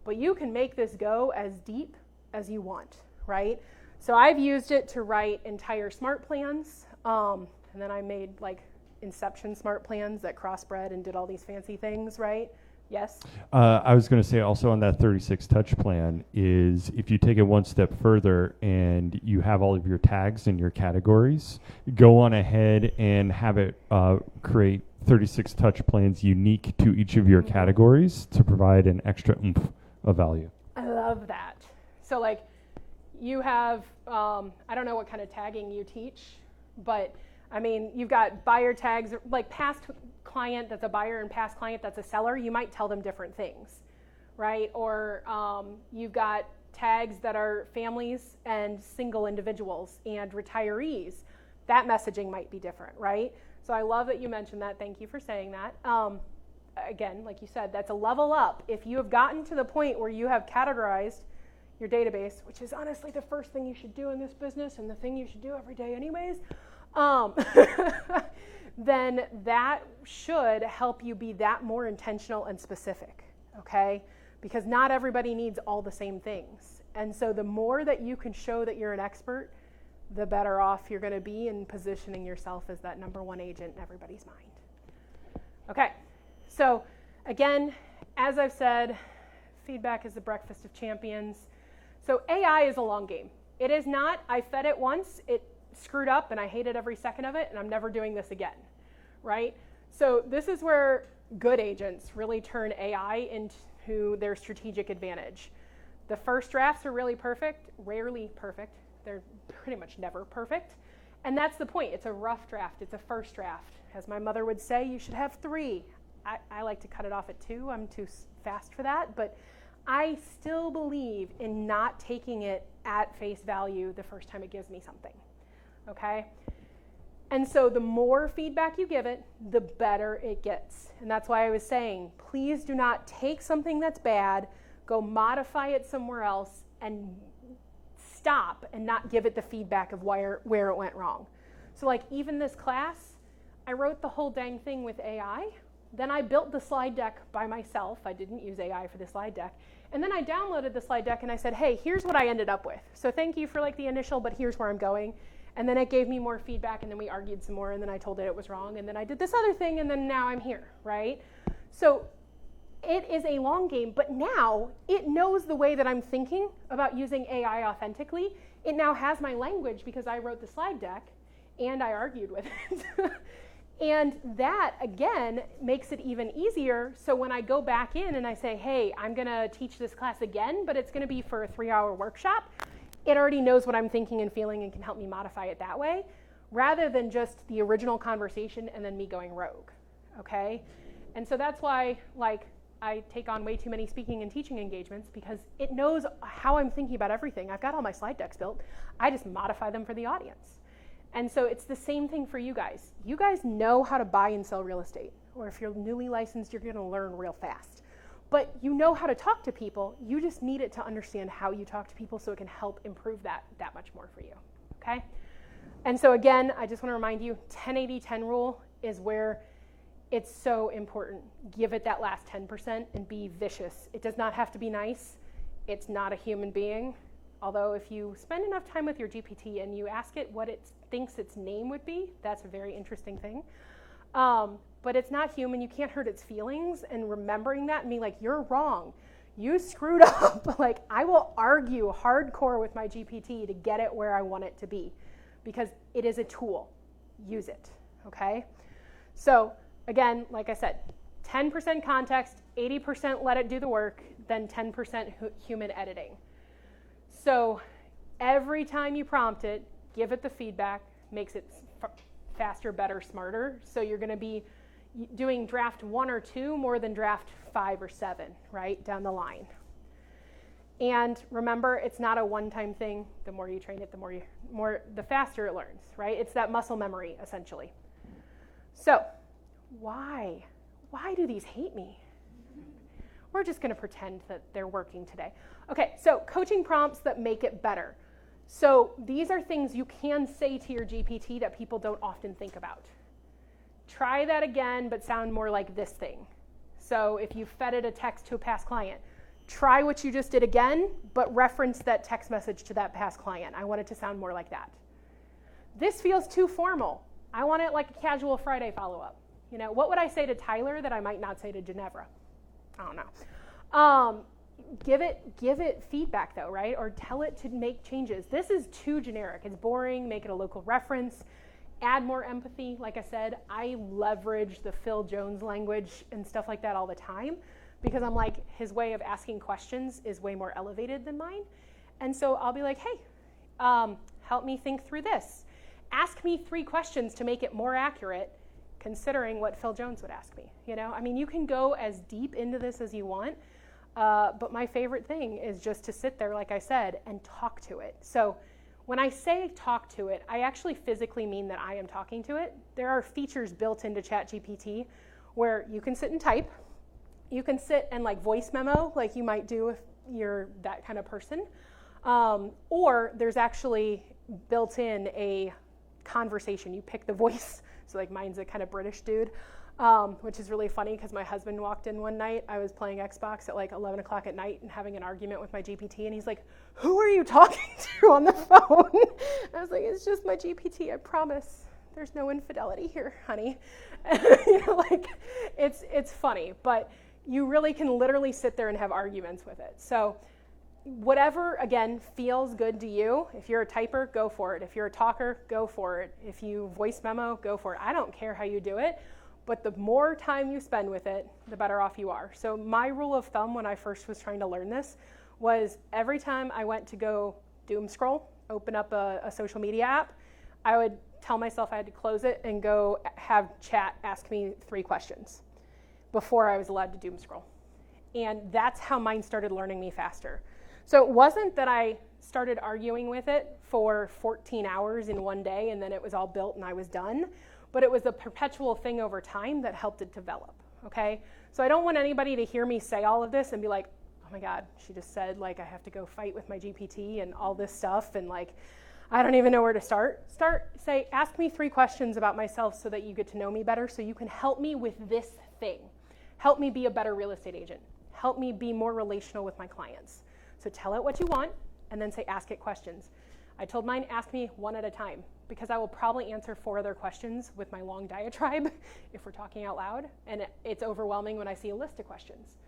but you can make this go as deep as you want, right? So I've used it to write entire smart plans, and then I made like Inception smart plans that crossbred and did all these fancy things, right? Yes? I was going to say also on that 36 touch plan is if you take it one step further and you have all of your tags and your categories, go on ahead and have it create 36 touch plans unique to each of your categories to provide an extra oomph of value. I love love that. So like you have, I don't know what kind of tagging you teach, but I mean, you've got buyer tags, like past client that's a buyer and past client that's a seller, you might tell them different things, right? Or you've got tags that are families and single individuals and retirees. That messaging might be different, right? So I love that you mentioned that. Thank you for saying that. Again, like you said, that's a level up. If you have gotten to the point where you have categorized your database, which is honestly the first thing you should do in this business and the thing you should do every day anyways, then that should help you be that more intentional and specific, okay? Because not everybody needs all the same things. And so the more that you can show that you're an expert, the better off you're going to be in positioning yourself as that number one agent in everybody's mind. Okay, so again, as I've said, feedback is the breakfast of champions. So AI is a long game. It is not, I fed it once, it screwed up and I hated every second of it and I'm never doing this again, right? So this is where good agents really turn AI into their strategic advantage. The first drafts are really perfect, rarely perfect. They're pretty much never perfect. And that's the point. It's a rough draft. It's a first draft. As my mother would say, you should have 3. I like to cut it off at 2. I'm too fast for that. But I still believe in not taking it at face value the first time it gives me something. Okay? And so the more feedback you give it, the better it gets. And that's why I was saying, please do not take something that's bad, go modify it somewhere else, and stop and not give it the feedback of where it went wrong. So like even this class, I wrote the whole dang thing with AI. Then I built the slide deck by myself. I didn't use AI for the slide deck. And then I downloaded the slide deck and I said, hey, here's what I ended up with. So thank you for like the initial, but here's where I'm going. And then it gave me more feedback and then we argued some more and then I told it it was wrong. And then I did this other thing and then now I'm here, right? So it is a long game, but now it knows the way that I'm thinking about using AI authentically. It now has my language because I wrote the slide deck and I argued with it. And that, again, makes it even easier. So when I go back in and I say, hey, I'm going to teach this class again, but it's going to be for a 3-hour workshop, it already knows what I'm thinking and feeling and can help me modify it that way, rather than just the original conversation and then me going rogue, okay? And so that's why, like, I take on way too many speaking and teaching engagements because it knows how I'm thinking about everything. I've got all my slide decks built. I just modify them for the audience. And so it's the same thing for you guys. You guys know how to buy and sell real estate. Or if you're newly licensed, you're going to learn real fast. But you know how to talk to people. You just need it to understand how you talk to people so it can help improve that much more for you. Okay? And so again, I just want to remind you, 10-80-10 rule is where it's so important. Give it that last 10% and be vicious. It does not have to be nice. It's not a human being. Although if you spend enough time with your GPT and you ask it what it thinks its name would be, that's a very interesting thing. But it's not human. You can't hurt its feelings. And remembering that and being like, you're wrong. You screwed up. Like, I will argue hardcore with my GPT to get it where I want it to be because it is a tool. Use it, okay? So again, like I said, 10% context, 80% let it do the work, then 10% human editing. So every time you prompt it, give it the feedback, makes it faster, better, smarter. So you're going to be doing draft 1 or 2 more than draft 5 or 7, right, down the line. And remember, it's not a one-time thing. The more you train it, the faster it learns, right? It's that muscle memory, essentially. So why do these hate me? We're just going to pretend that they're working today. Okay, so coaching prompts that make it better. So these are things you can say to your GPT that people don't often think about. Try that again, but sound more like this thing. So if you fed it a text to a past client, try what you just did again, but reference that text message to that past client. I want it to sound more like that. This feels too formal. I want it like a casual Friday follow-up. You know, what would I say to Tyler that I might not say to Ginevra? I don't know. Give it feedback though, right? Or tell it to make changes. This is too generic. It's boring. Make it a local reference. Add more empathy. Like I said, I leverage the Phil Jones language and stuff like that all the time because I'm like, his way of asking questions is way more elevated than mine. And so I'll be like, hey, help me think through this. Ask me 3 questions to make it more accurate, considering what Phil Jones would ask me. You know, I mean, you can go as deep into this as you want, but my favorite thing is just to sit there, like I said, and talk to it. So when I say talk to it, I actually physically mean that I am talking to it. There are features built into ChatGPT where you can sit and type. You can sit and like voice memo, like you might do if you're that kind of person. Or there's actually built in a conversation. You pick the voice. So like mine's a kind of British dude, which is really funny because my husband walked in one night. I was playing Xbox at like 11 o'clock at night and having an argument with my GPT. And he's like, who are you talking to on the phone? I was like, it's just my GPT, I promise. There's no infidelity here, honey. You know, like it's funny, but you really can literally sit there and have arguments with it. So whatever, again, feels good to you. If you're a typer, go for it. If you're a talker, go for it. If you voice memo, go for it. I don't care how you do it, but the more time you spend with it, the better off you are. So my rule of thumb when I first was trying to learn this was every time I went to go doom scroll, open up a social media app, I would tell myself I had to close it and go have chat ask me 3 questions before I was allowed to doom scroll. And that's how mine started learning me faster. So it wasn't that I started arguing with it for 14 hours in one day and then it was all built and I was done, but it was a perpetual thing over time that helped it develop, okay? So I don't want anybody to hear me say all of this and be like, oh my God, she just said like I have to go fight with my GPT and all this stuff and like, I don't even know where to start. Say, ask me 3 questions about myself so that you get to know me better so you can help me with this thing. Help me be a better real estate agent. Help me be more relational with my clients. So tell it what you want and then say, ask it questions. I told mine, ask me 1 at a time because I will probably answer 4 other questions with my long diatribe if we're talking out loud. And it's overwhelming when I see a list of questions.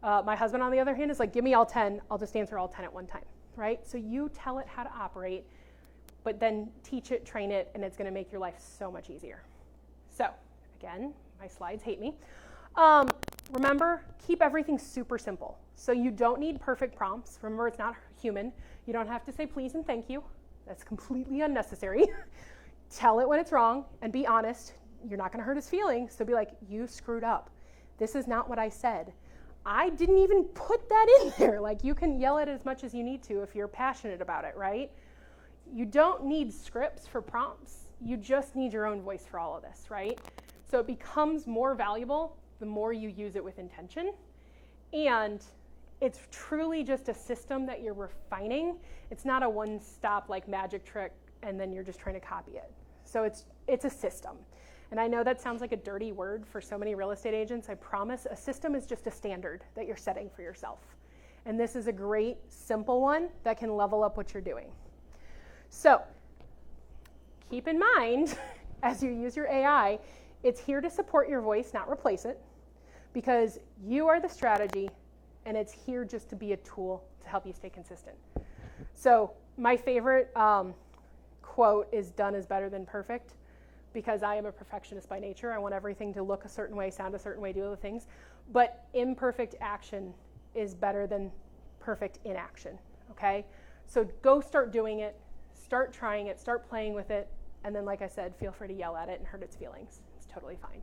My husband, on the other hand, is like, give me all 10. I'll just answer all 10 at one time, right? So you tell it how to operate, but then teach it, train it, and it's going to make your life so much easier. So again, my slides hate me. Remember, keep everything super simple. So you don't need perfect prompts. Remember, it's not human. You don't have to say please and thank you. That's completely unnecessary. Tell it when it's wrong and be honest. You're not going to hurt his feelings. So be like, you screwed up. This is not what I said. I didn't even put that in there. Like, you can yell it as much as you need to if you're passionate about it, right? You don't need scripts for prompts. You just need your own voice for all of this, right? So it becomes more valuable the more you use it with intention. And it's truly just a system that you're refining. It's not a one-stop like magic trick and then you're just trying to copy it. So it's a system. And I know that sounds like a dirty word for so many real estate agents. I promise a system is just a standard that you're setting for yourself. And this is a great, simple one that can level up what you're doing. So keep in mind, as you use your AI, it's here to support your voice, not replace it, because you are the strategy, and it's here just to be a tool to help you stay consistent. So my favorite quote is done is better than perfect, because I am a perfectionist by nature. I want everything to look a certain way, sound a certain way, do other things. But imperfect action is better than perfect inaction, okay? So go start doing it, start trying it, start playing with it, and then, like I said, feel free to yell at it and hurt its feelings. It's totally fine.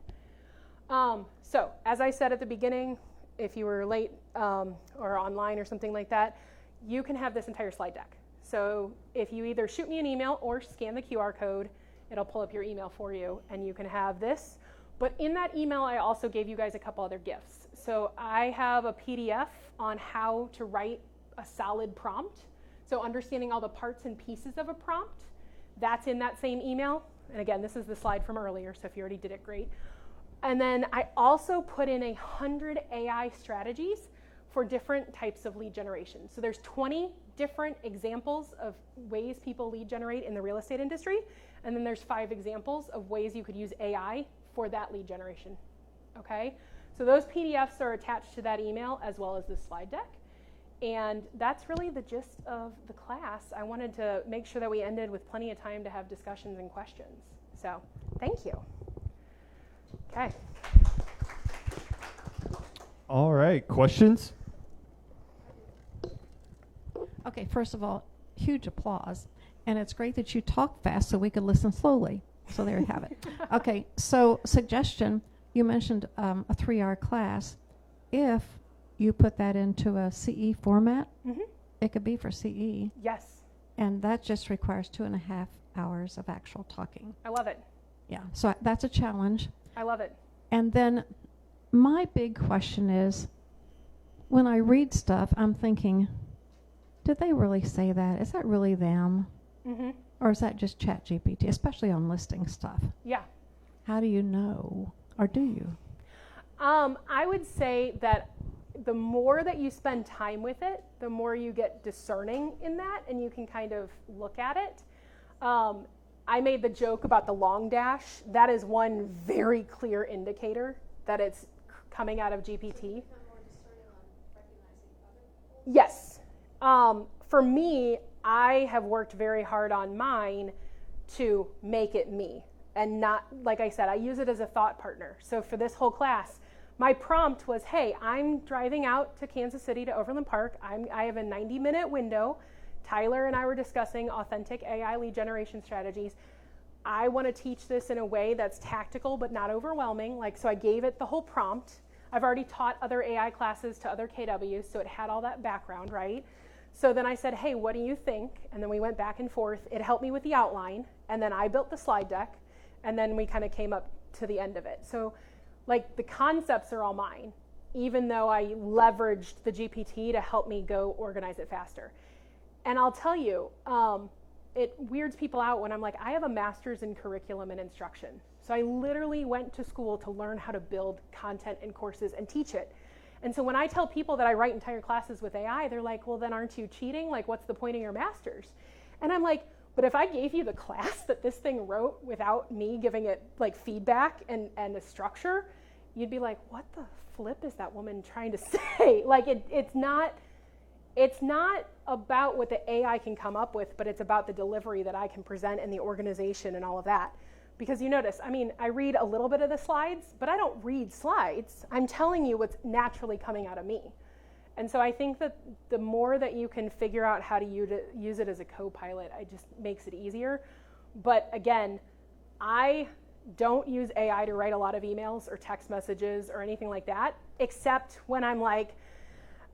So as I said at the beginning, if you were late or online or something like that, you can have this entire slide deck. So if you either shoot me an email or scan the QR code, it'll pull up your email for you, and you can have this. But in that email, I also gave you guys a couple other gifts. So I have a PDF on how to write a solid prompt. So understanding all the parts and pieces of a prompt, that's in that same email. And again, this is the slide from earlier, so if you already did it, great. And then I also put in 100 AI strategies for different types of lead generation. So there's 20 different examples of ways people lead generate in the real estate industry. And then there's 5 examples of ways you could use AI for that lead generation, okay? So those PDFs are attached to that email as well as this slide deck. And that's really the gist of the class. I wanted to make sure that we ended with plenty of time to have discussions and questions. So thank you. Okay. All right. Questions? Okay, first of all, huge applause. And it's great that you talk fast so we could listen slowly. So there you have it. Okay, so suggestion, you mentioned a 3-hour class. If you put that into a CE format, Mm-hmm. it could be for CE. Yes, And that just requires 2.5 hours of actual talking. I love it. Yeah, so that's a challenge. I love it. And then my big question is, when I read stuff, I'm thinking, did they really say that? Is that really them? Mm-hmm. Or is that just ChatGPT, especially on listing stuff? Yeah. How do you know? Or do you? I would say that the more that you spend time with it, the more you get discerning in that, and you can kind of look at it. I made the joke about the long dash. That is one very clear indicator that it's coming out of GPT. Become more discerning on recognizing other people. Yes. For me, I have worked very hard on mine to make it me. And not, like I said, I use it as a thought partner. So for this whole class, my prompt was, hey, I'm driving out to Kansas City to Overland Park. I have a 90-minute window. Tyler and I were discussing authentic AI lead generation strategies. I want to teach this in a way that's tactical but not overwhelming. So I gave it the whole prompt. I've already taught other AI classes to other KWs, so it had all that background, right? So then I said, hey, what do you think? And then we went back and forth. It helped me with the outline, and then I built the slide deck, and then we kind of came up to the end of it. So the concepts are all mine, even though I leveraged the GPT to help me go organize it faster. And I'll tell you, it weirds people out when I'm like, I have a master's in curriculum and instruction. So I literally went to school to learn how to build content and courses and teach it. And so when I tell people that I write entire classes with AI, they're like, well, then aren't you cheating? What's the point of your master's? And I'm like, but if I gave you the class that this thing wrote without me giving it feedback and a structure, you'd be like, what the flip is that woman trying to say? It's not about what the AI can come up with, but it's about the delivery that I can present and the organization and all of that. Because you notice, I read a little bit of the slides, but I don't read slides. I'm telling you what's naturally coming out of me. And so I think that the more that you can figure out how to use it as a co-pilot, it just makes it easier. But again, I don't use AI to write a lot of emails or text messages or anything like that, except when I'm like,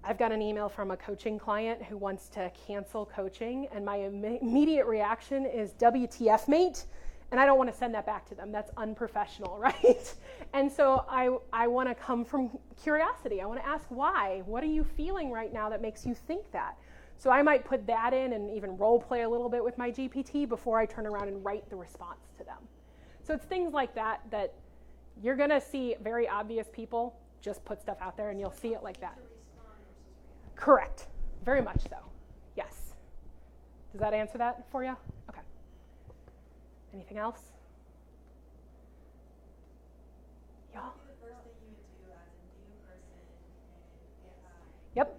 I've got an email from a coaching client who wants to cancel coaching, and my immediate reaction is WTF, mate? And I don't want to send that back to them. That's unprofessional, right? And so I want to come from curiosity. I want to ask why. What are you feeling right now that makes you think that? So I might put that in and even role play a little bit with my GPT before I turn around and write the response to them. So it's things like that that you're going to see very obvious people just put stuff out there, and you'll see it like that. Correct. Very much so. Yes. Does that answer that for you? Okay. Anything else? Y'all? What would be the first thing you would do as a new person in AI? Yep.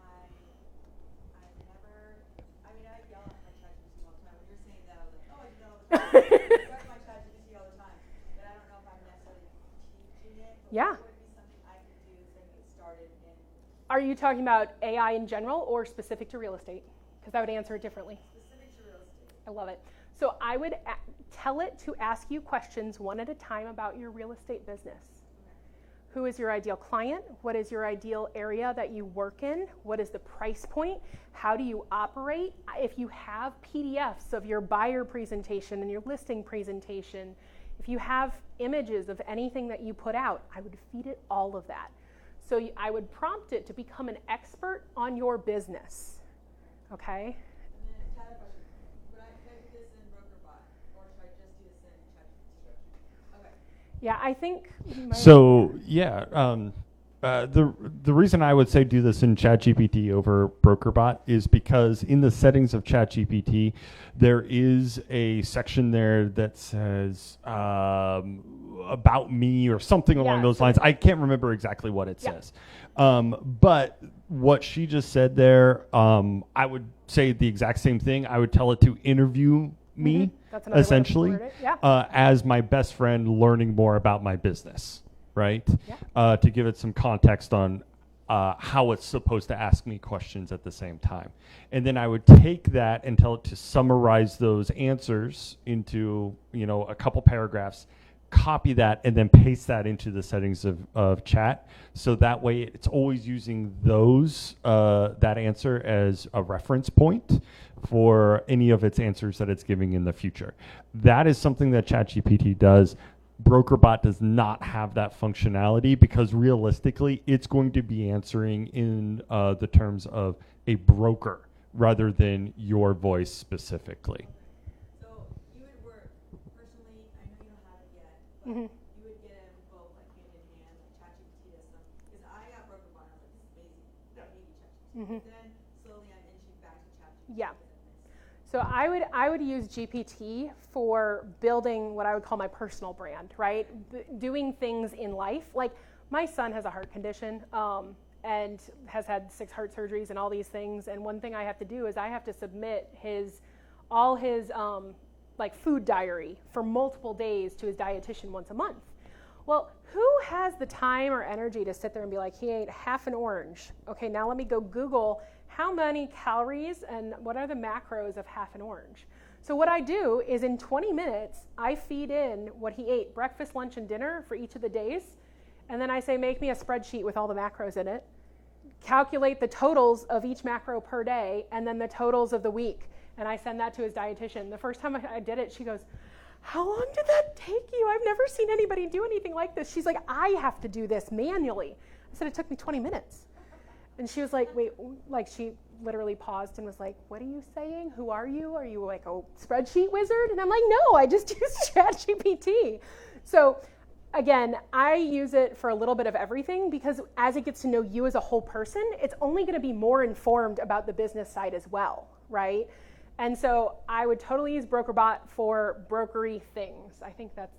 I've never, I yell at my ChatGPT all the time. When you're saying that, I was like, oh, I do that all the time. I write my ChatGPT all the time. But I don't know if I'm necessarily teaching it. But Yeah. what would be something I could do to get started in Are you talking about AI in general or specific to real estate? Because I would answer it differently. specific to real estate? I love it. So I would tell it to ask you questions one at a time about your real estate business. Who is your ideal client? What is your ideal area that you work in? What is the price point? How do you operate? If you have PDFs of your buyer presentation and your listing presentation, if you have images of anything that you put out, I would feed it all of that. So I would prompt it to become an expert on your business. Okay? And then another question. Would I type this in BrokerBot, or should I just do this in ChatGPT? Okay. Yeah, I think. So yeah, the reason I would say do this in ChatGPT over BrokerBot is because in the settings of ChatGPT, there is a section there that says about me or something along Yeah, those so lines. I can't remember exactly what it Yeah. says, but what she just said there, I would say the exact same thing. I would tell it to interview me. That's another way to Essentially, word it. Yeah. as my best friend learning more about my business, right? Yeah. To give it some context on how it's supposed to ask me questions at the same time. And then I would take that and tell it to summarize those answers into, a couple paragraphs, copy that, and then paste that into the settings of chat. So that way it's always using that answer as a reference point for any of its answers that it's giving in the future. That is something that ChatGPT does. BrokerBot does not have that functionality because realistically, it's going to be answering in the terms of a broker rather than your voice specifically. So you would work personally. I know you don't have it yet, but Mhm. you would get them both like hand in hand, like ChatGPT does some. Because I got BrokerBot, I was like, this is amazing. I hate ChatGPT. Mhm. Then slowly I'm inching back to ChatGPT. Yeah. because it makes So I would use GPT for building what I would call my personal brand, right? Doing things in life. Like my son has a heart condition and has had 6 heart surgeries and all these things. And one thing I have to do is I have to submit all his like food diary for multiple days to his dietitian once a month. Well, who has the time or energy to sit there and be like, he ate half an orange? Okay, now let me go Google how many calories and what are the macros of half an orange. So what I do is in 20 minutes, I feed in what he ate, breakfast, lunch, and dinner for each of the days. And then I say, make me a spreadsheet with all the macros in it. Calculate the totals of each macro per day and then the totals of the week. And I send that to his dietitian. The first time I did it, she goes, how long did that take you? I've never seen anybody do anything like this. She's like, I have to do this manually. I said, it took me 20 minutes. And she was like, wait, like she literally paused and was like, what are you saying? Who are you? Are you like a spreadsheet wizard? And I'm like, no, I just use ChatGPT. So again, I use it for a little bit of everything because as it gets to know you as a whole person, it's only going to be more informed about the business side as well, right? And so I would totally use BrokerBot for brokery things. I think that's,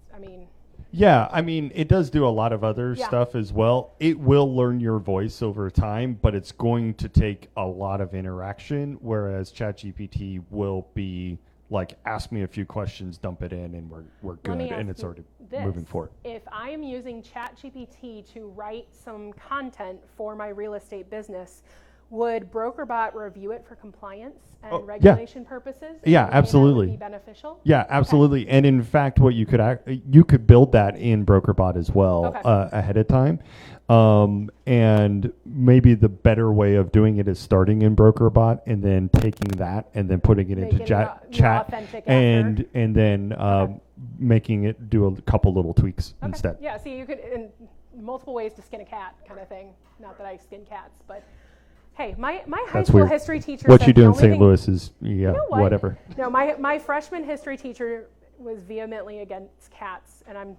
Yeah, it does do a lot of other Yeah. stuff as well. It will learn your voice over time, but it's going to take a lot of interaction, whereas ChatGPT will be like, ask me a few questions, dump it in, and we're Let me good, and ask it's you already this. moving forward. If I am using ChatGPT to write some content for my real estate business, would BrokerBot review it for compliance and Oh, yeah. regulation purposes? Yeah, And that would absolutely. be beneficial? Yeah, absolutely. And in fact, what you could build that in BrokerBot as well Okay. ahead of time. And maybe the better way of doing it is starting in BrokerBot and then taking that and then putting it into Making it more chat authentic and then making it do a couple little tweaks Okay. instead. Yeah, see, you could, in multiple ways to skin a cat kind of thing. Not that I skin cats, but hey, my high That's school weird. history teacher What said you do the in only St. thing- Louis is, yeah, You know what? whatever. No, my freshman history teacher was vehemently against cats, and I'm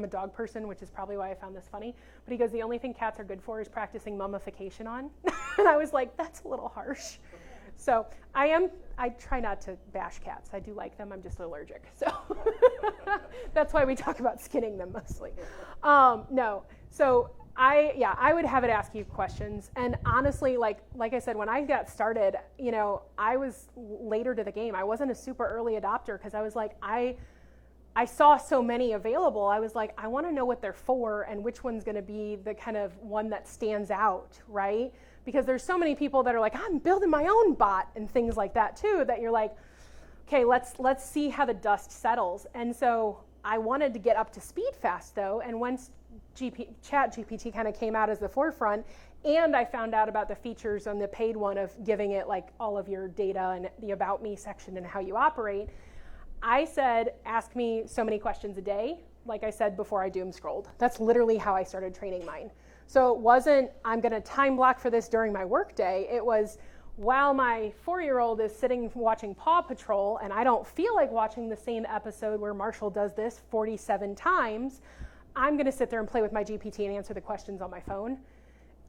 a dog person, which is probably why I found this funny. But he goes, the only thing cats are good for is practicing mummification on, and I was like, that's a little harsh. So I try not to bash cats. I do like them. I'm just allergic, so that's why we talk about skinning them mostly. No, so. I would have it ask you questions. And honestly, like I said, when I got started, I was later to the game. I wasn't a super early adopter because I was like, I saw so many available. I was like, I want to know what they're for and which one's going to be the kind of one that stands out, right? Because there's so many people that are like, I'm building my own bot and things like that too, that you're like, okay, let's see how the dust settles. And so I wanted to get up to speed fast though. And once ChatGPT kind of came out as the forefront, and I found out about the features on the paid one of giving it like all of your data and the About Me section and how you operate, I said, ask me so many questions a day, like I said before I doom scrolled. That's literally how I started training mine. So it wasn't, I'm going to time block for this during my workday. It was, while my 4-year-old is sitting watching Paw Patrol and I don't feel like watching the same episode where Marshall does this 47 times, I'm going to sit there and play with my GPT and answer the questions on my phone.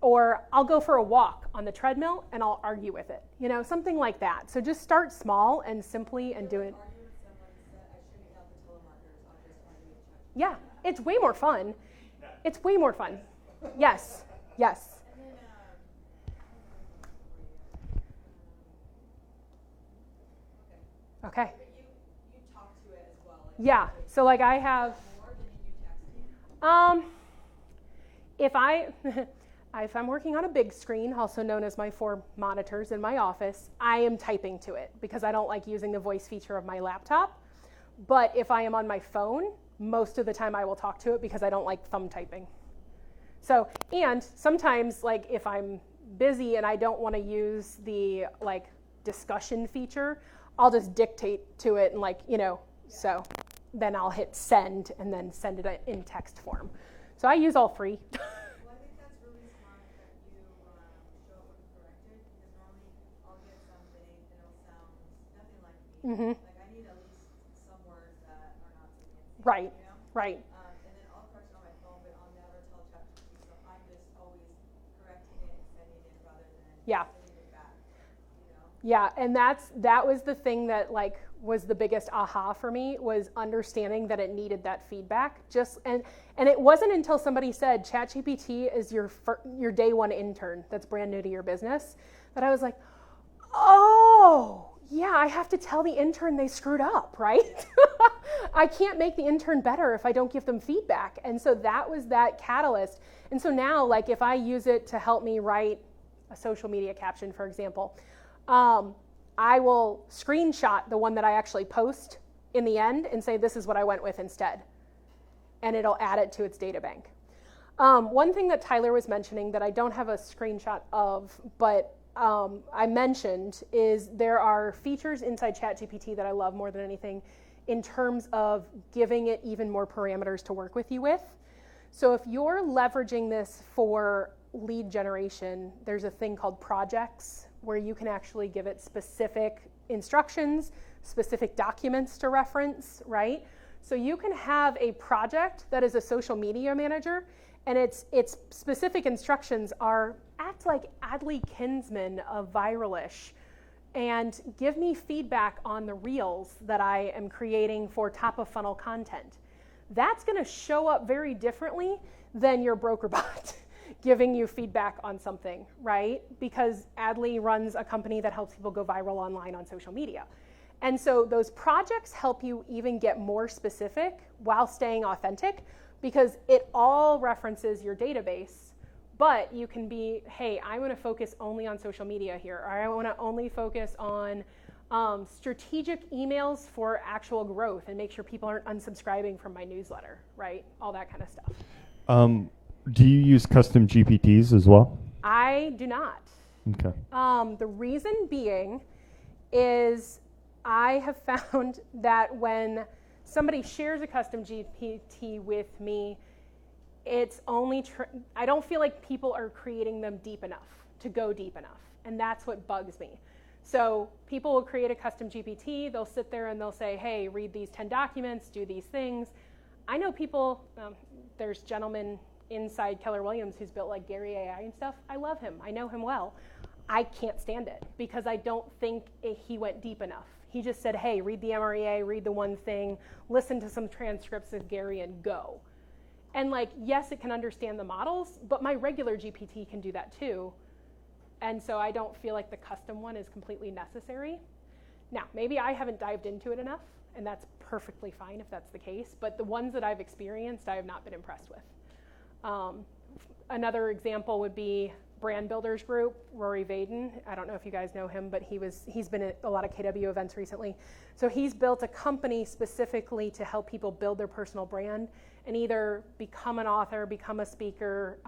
Or I'll go for a walk on the treadmill and I'll argue with it. Something like that. So just start small and simply and do it. Argue with someone who said I shouldn't help the telemarketers. I'll just argue with ChatGPT. Yeah, it's way more fun. It's way more fun. Yes, yes. And then, Okay. but you talk to it as well. Like, Yeah, so like I have, more than you do texting. if I'm working on a big screen, also known as my 4 monitors in my office, I am typing to it because I don't like using the voice feature of my laptop. But if I am on my phone, most of the time I will talk to it because I don't like thumb typing. So, and sometimes like if I'm busy and I don't want to use the like discussion feature, I'll just dictate to it and like, so then I'll hit send and then send it in text form. So I use all 3. Well, I think that's really smart that you show it when corrected, because normally I'll get something and it'll sound nothing like me. Mm-hmm. Like I need at least some words that are not significant. Right, You know? right. And then I'll correct it on my phone, but I'll never tell ChatGPT, so I'm just always correcting it and sending it rather than Yeah. sending it back. You know? Yeah, and that was the thing that like was the biggest aha for me, was understanding that it needed that feedback. And it wasn't until somebody said ChatGPT is your day 1 intern that's brand new to your business that I was like, oh yeah, I have to tell the intern they screwed up, right? I can't make the intern better if I don't give them feedback. And so that was that catalyst. And so now, like if I use it to help me write a social media caption, for example, I will screenshot the one that I actually post in the end and say, this is what I went with instead. And it'll add it to its data bank. One thing that Tyler was mentioning that I don't have a screenshot of, but I mentioned, is there are features inside ChatGPT that I love more than anything in terms of giving it even more parameters to work with you with. So if you're leveraging this for lead generation, there's a thing called projects where you can actually give it specific instructions, specific documents to reference, right? So you can have a project that is a social media manager, and its specific instructions are act like Adley Kinsman of Viralish and give me feedback on the reels that I am creating for top of funnel content. That's going to show up very differently than your broker bot giving you feedback on something, right? Because Adley runs a company that helps people go viral online on social media. And so those projects help you even get more specific while staying authentic, because it all references your database, but you can be, hey, I want to focus only on social media here, or I want to only focus on strategic emails for actual growth and make sure people aren't unsubscribing from my newsletter, right? All that kind of stuff. Do you use custom GPTs as well? I do not. Okay. The reason being is I have found that when somebody shares a custom GPT with me, it's only, I don't feel like people are creating them deep enough to go deep enough. And that's what bugs me. So people will create a custom GPT, they'll sit there and they'll say, hey, read these 10 documents, do these things. I know people, there's gentlemen inside Keller Williams who's built like Gary AI and stuff. I love him, I know him well. I can't stand it because I don't think he went deep enough. He just said, hey, read the MREA, read the one thing, listen to some transcripts of Gary and go. And like, yes, it can understand the models, but my regular GPT can do that too. And so I don't feel like the custom one is completely necessary. Now, maybe I haven't dived into it enough, and that's perfectly fine if that's the case, but the ones that I've experienced, I have not been impressed with. Another example would be Brand Builders Group, Rory Vaden. I don't know if you guys know him, but he's been at a lot of KW events recently. So he's built a company specifically to help people build their personal brand and either become an author, become a speaker,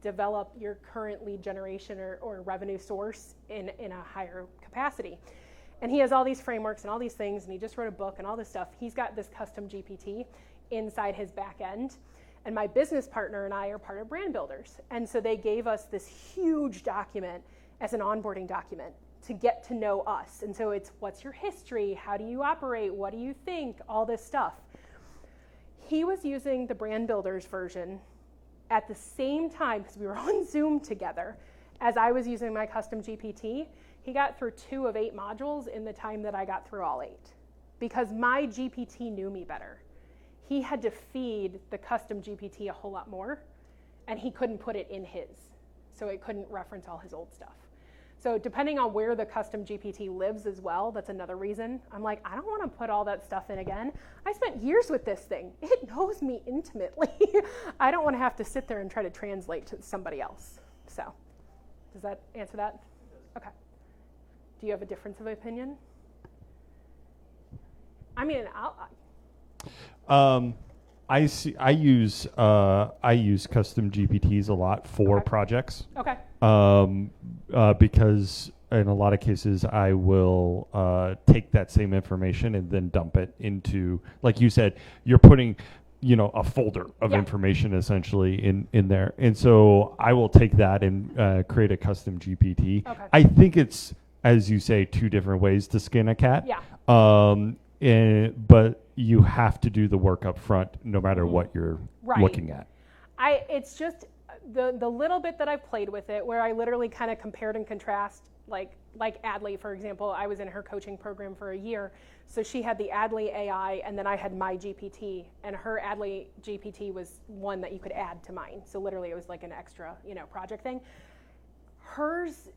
develop your current lead generation or revenue source in a higher capacity. And he has all these frameworks and all these things, and he just wrote a book and all this stuff. He's got this custom GPT inside his back end. And my business partner and I are part of Brand Builders. And so they gave us this huge document as an onboarding document to get to know us. And so it's, what's your history? How do you operate? What do you think? All this stuff. He was using the Brand Builders version at the same time, because we were on Zoom together, as I was using my custom GPT. He got through 2 of 8 modules in the time that I got through all 8, because my GPT knew me better. He had to feed the custom GPT a whole lot more, and he couldn't put it in his, so it couldn't reference all his old stuff. So depending on where the custom GPT lives as well, that's another reason. I'm like, I don't want to put all that stuff in again. I spent years with this thing. It knows me intimately. I don't want to have to sit there and try to translate to somebody else. So does that answer that? Okay. Do you have a difference of opinion? I mean, I use custom GPTs a lot for Okay. projects. okay. Because in a lot of cases I will take that same information and then dump it into, like you said, you're putting, a folder of Yeah. information essentially in there. And so I will take that and create a custom GPT. Okay. I think it's, as you say, two different ways to skin a cat. Yeah. But you have to do the work up front no matter what you're Right. looking at. It's just the little bit that I've played with it, where I literally kind of compared and contrast, like Adley, for example. I was in her coaching program for a year, so she had the Adley AI, and then I had my GPT, and her Adley GPT was one that you could add to mine. So literally, it was like an extra, project thing. Hers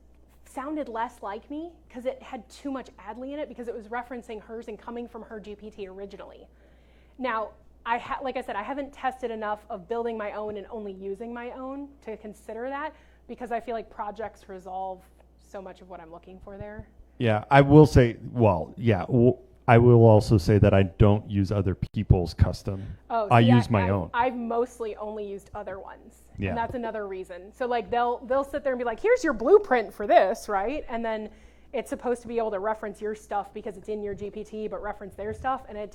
sounded less like me because it had too much Adley in it, because it was referencing hers and coming from her GPT originally. Now, like I said, I haven't tested enough of building my own and only using my own to consider that, because I feel like projects resolve so much of what I'm looking for there. Yeah, I will say, I will also say that I don't use other people's custom. Oh, I see, use my own. I've mostly only used other ones. Yeah. And that's another reason. So like they'll sit there and be like, here's your blueprint for this, right? And then it's supposed to be able to reference your stuff because it's in your GPT, but reference their stuff, and I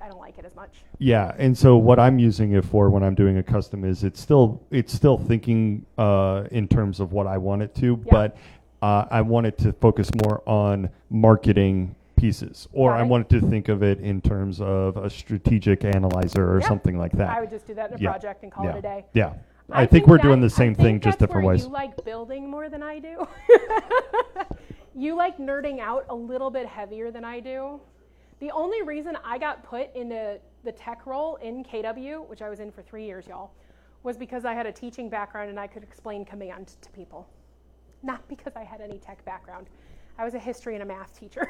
don't like it as much. Yeah, and so what I'm using it for when I'm doing a custom is it's still thinking in terms of what I want it to, Yeah. but I want it to focus more on marketing pieces, or I Right. want it to think of it in terms of a strategic analyzer or Yeah. something like that. I would just do that in a Yeah. project and call it a day. Yeah, I think we're doing the same I thing, think just that's different where ways. You like building more than I do. You like nerding out a little bit heavier than I do. The only reason I got put into the tech role in KW, which I was in for 3 years, y'all, was because I had a teaching background and I could explain command to people. Not because I had any tech background. I was a history and a math teacher.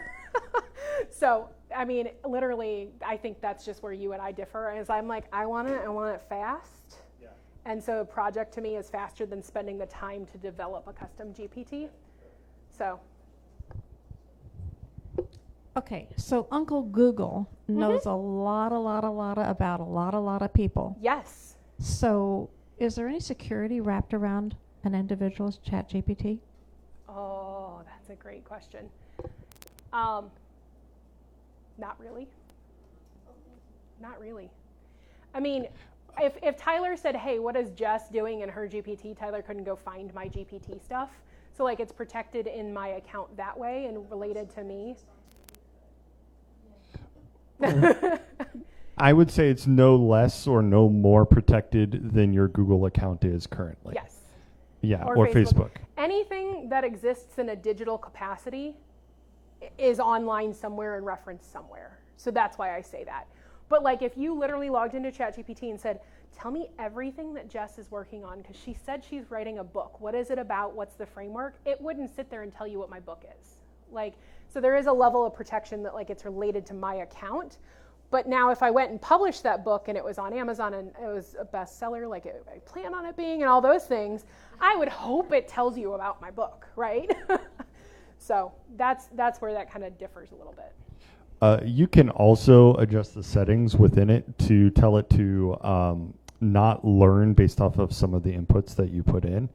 So, I mean, literally, I think that's just where you and I differ. Is I'm like, I want it fast. Yeah. And so a project to me is faster than spending the time to develop a custom GPT. So, Okay, so Uncle Google knows a lot about a lot of people. yes. So is there any security wrapped around an individual's ChatGPT? Oh, that's a great question. Not really. Not really. I mean, if Tyler said, hey, what is Jess doing in her GPT, Tyler couldn't go find my GPT stuff. So like it's protected in my account that way and related to me. I would say it's no less or no more protected than your Google account is currently. Yes. Yeah, Or or Facebook. Facebook. Anything that exists in a digital capacity is online somewhere and referenced somewhere. So that's why I say that. But like if you literally logged into ChatGPT and said, tell me everything that Jess is working on, because she said she's writing a book. What is it about? What's the framework? It wouldn't sit there and tell you what my book is. Like, so there is a level of protection that like it's related to my account. But now if I went and published that book and it was on Amazon and it was a bestseller, like I plan on it being and all those things, I would hope it tells you about my book, right? So that's where that kind of differs a little bit. You can also adjust the settings within it to tell it to not learn based off of some of the inputs that you put in,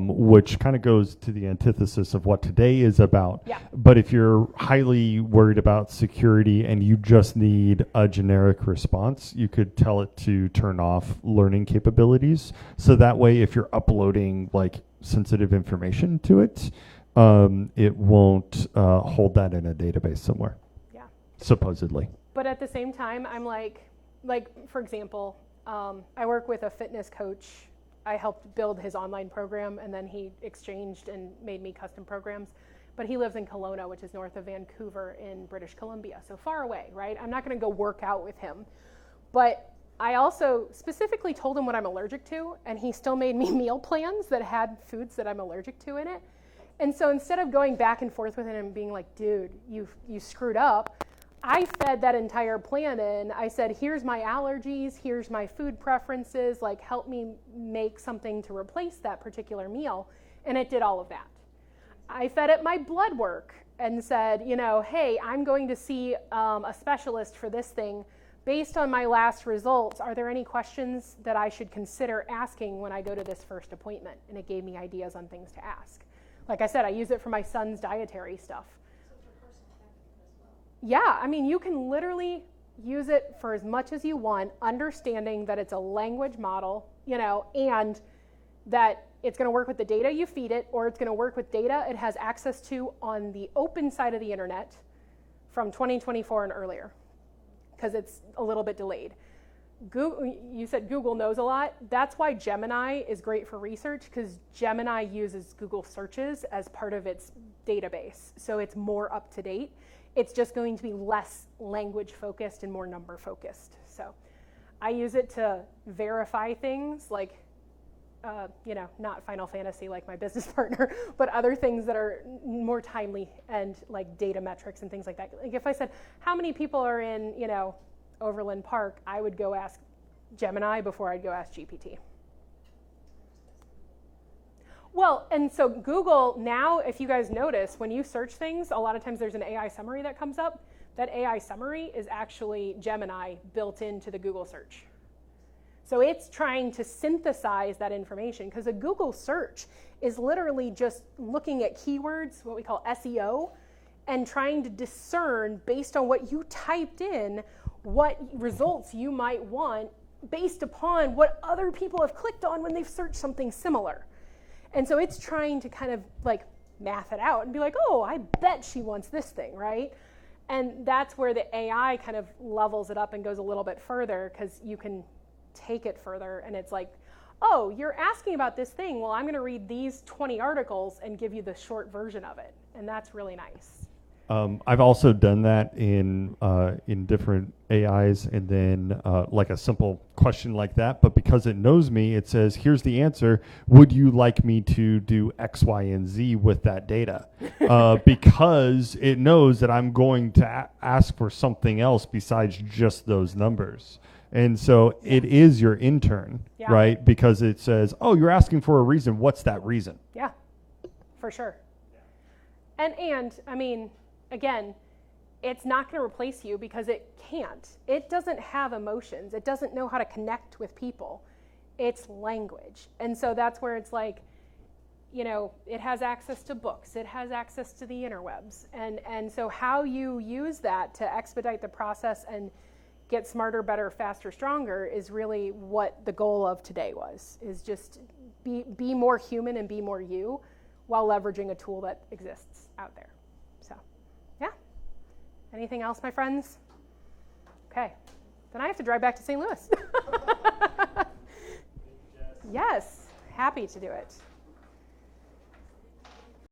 which kind of goes to the antithesis of what today is about. Yeah. But if you're highly worried about security and you just need a generic response, you could tell it to turn off learning capabilities. So that way, if you're uploading like sensitive information to it, it won't hold that in a database somewhere. Yeah. Supposedly. But at the same time, I'm like for example, I work with a fitness coach. I helped build his online program, and then he exchanged and made me custom programs. But he lives in Kelowna, which is north of Vancouver in British Columbia, so far away, right? I'm not going to go work out with him. But I also specifically told him what I'm allergic to, and he still made me meal plans that had foods that I'm allergic to in it. And so instead of going back and forth with it and being like, dude, you screwed up, I fed that entire plan in. I said, here's my allergies, here's my food preferences, like help me make something to replace that particular meal. And it did all of that. I fed it my blood work and said, you know, hey, I'm going to see a specialist for this thing. Based on my last results, are there any questions that I should consider asking when I go to this first appointment? And it gave me ideas on things to ask. Like I said, I use it for my son's dietary stuff. Yeah, I mean, you can literally use it for as much as you want, understanding that it's a language model, you know, and that it's going to work with the data you feed it, or it's going to work with data it has access to on the open side of the internet from 2024 and earlier, because it's a little bit delayed. Google, you said Google knows a lot. That's why Gemini is great for research, because Gemini uses Google searches as part of its database. So it's more up to date. It's just going to be less language focused and more number focused. So I use it to verify things like, you know, not Final Fantasy like my business partner, but other things that are more timely and like data metrics and things like that. Like if I said, how many people are in, you know, Overland Park, I would go ask Gemini before I'd go ask GPT. Well, and so Google now, if you guys notice, when you search things, a lot of times there's an AI summary that comes up. That AI summary is actually Gemini built into the Google search. So it's trying to synthesize that information, because a Google search is literally just looking at keywords, what we call SEO, and trying to discern based on what you typed in, what results you might want based upon what other people have clicked on when they've searched something similar. And so it's trying to kind of like math it out and be like, oh, I bet she wants this thing, right? And that's where the AI kind of levels it up and goes a little bit further, because you can take it further, and it's like, oh, you're asking about this thing. Well, I'm going to read these 20 articles and give you the short version of it. And that's really nice. I've also done that in different AIs, and then like a simple question like that. But because it knows me, it says, "Here's the answer. Would you like me to do X, Y, and Z with that data?" Because it knows that I'm going to ask for something else besides just those numbers. And so it is your intern, right? Because it says, "Oh, you're asking for a reason. What's that reason?" Yeah, for sure. And I mean, again, it's not going to replace you, because it can't. It doesn't have emotions. It doesn't know how to connect with people. It's language. And so that's where it's like, you know, it has access to books. It has access to the interwebs. And so how you use that to expedite the process and get smarter, better, faster, stronger is really what the goal of today was, is just be more human and be more you while leveraging a tool that exists out there. So, yeah. Anything else, my friends? Okay. Then I have to drive back to St. Louis. Yes, happy to do it.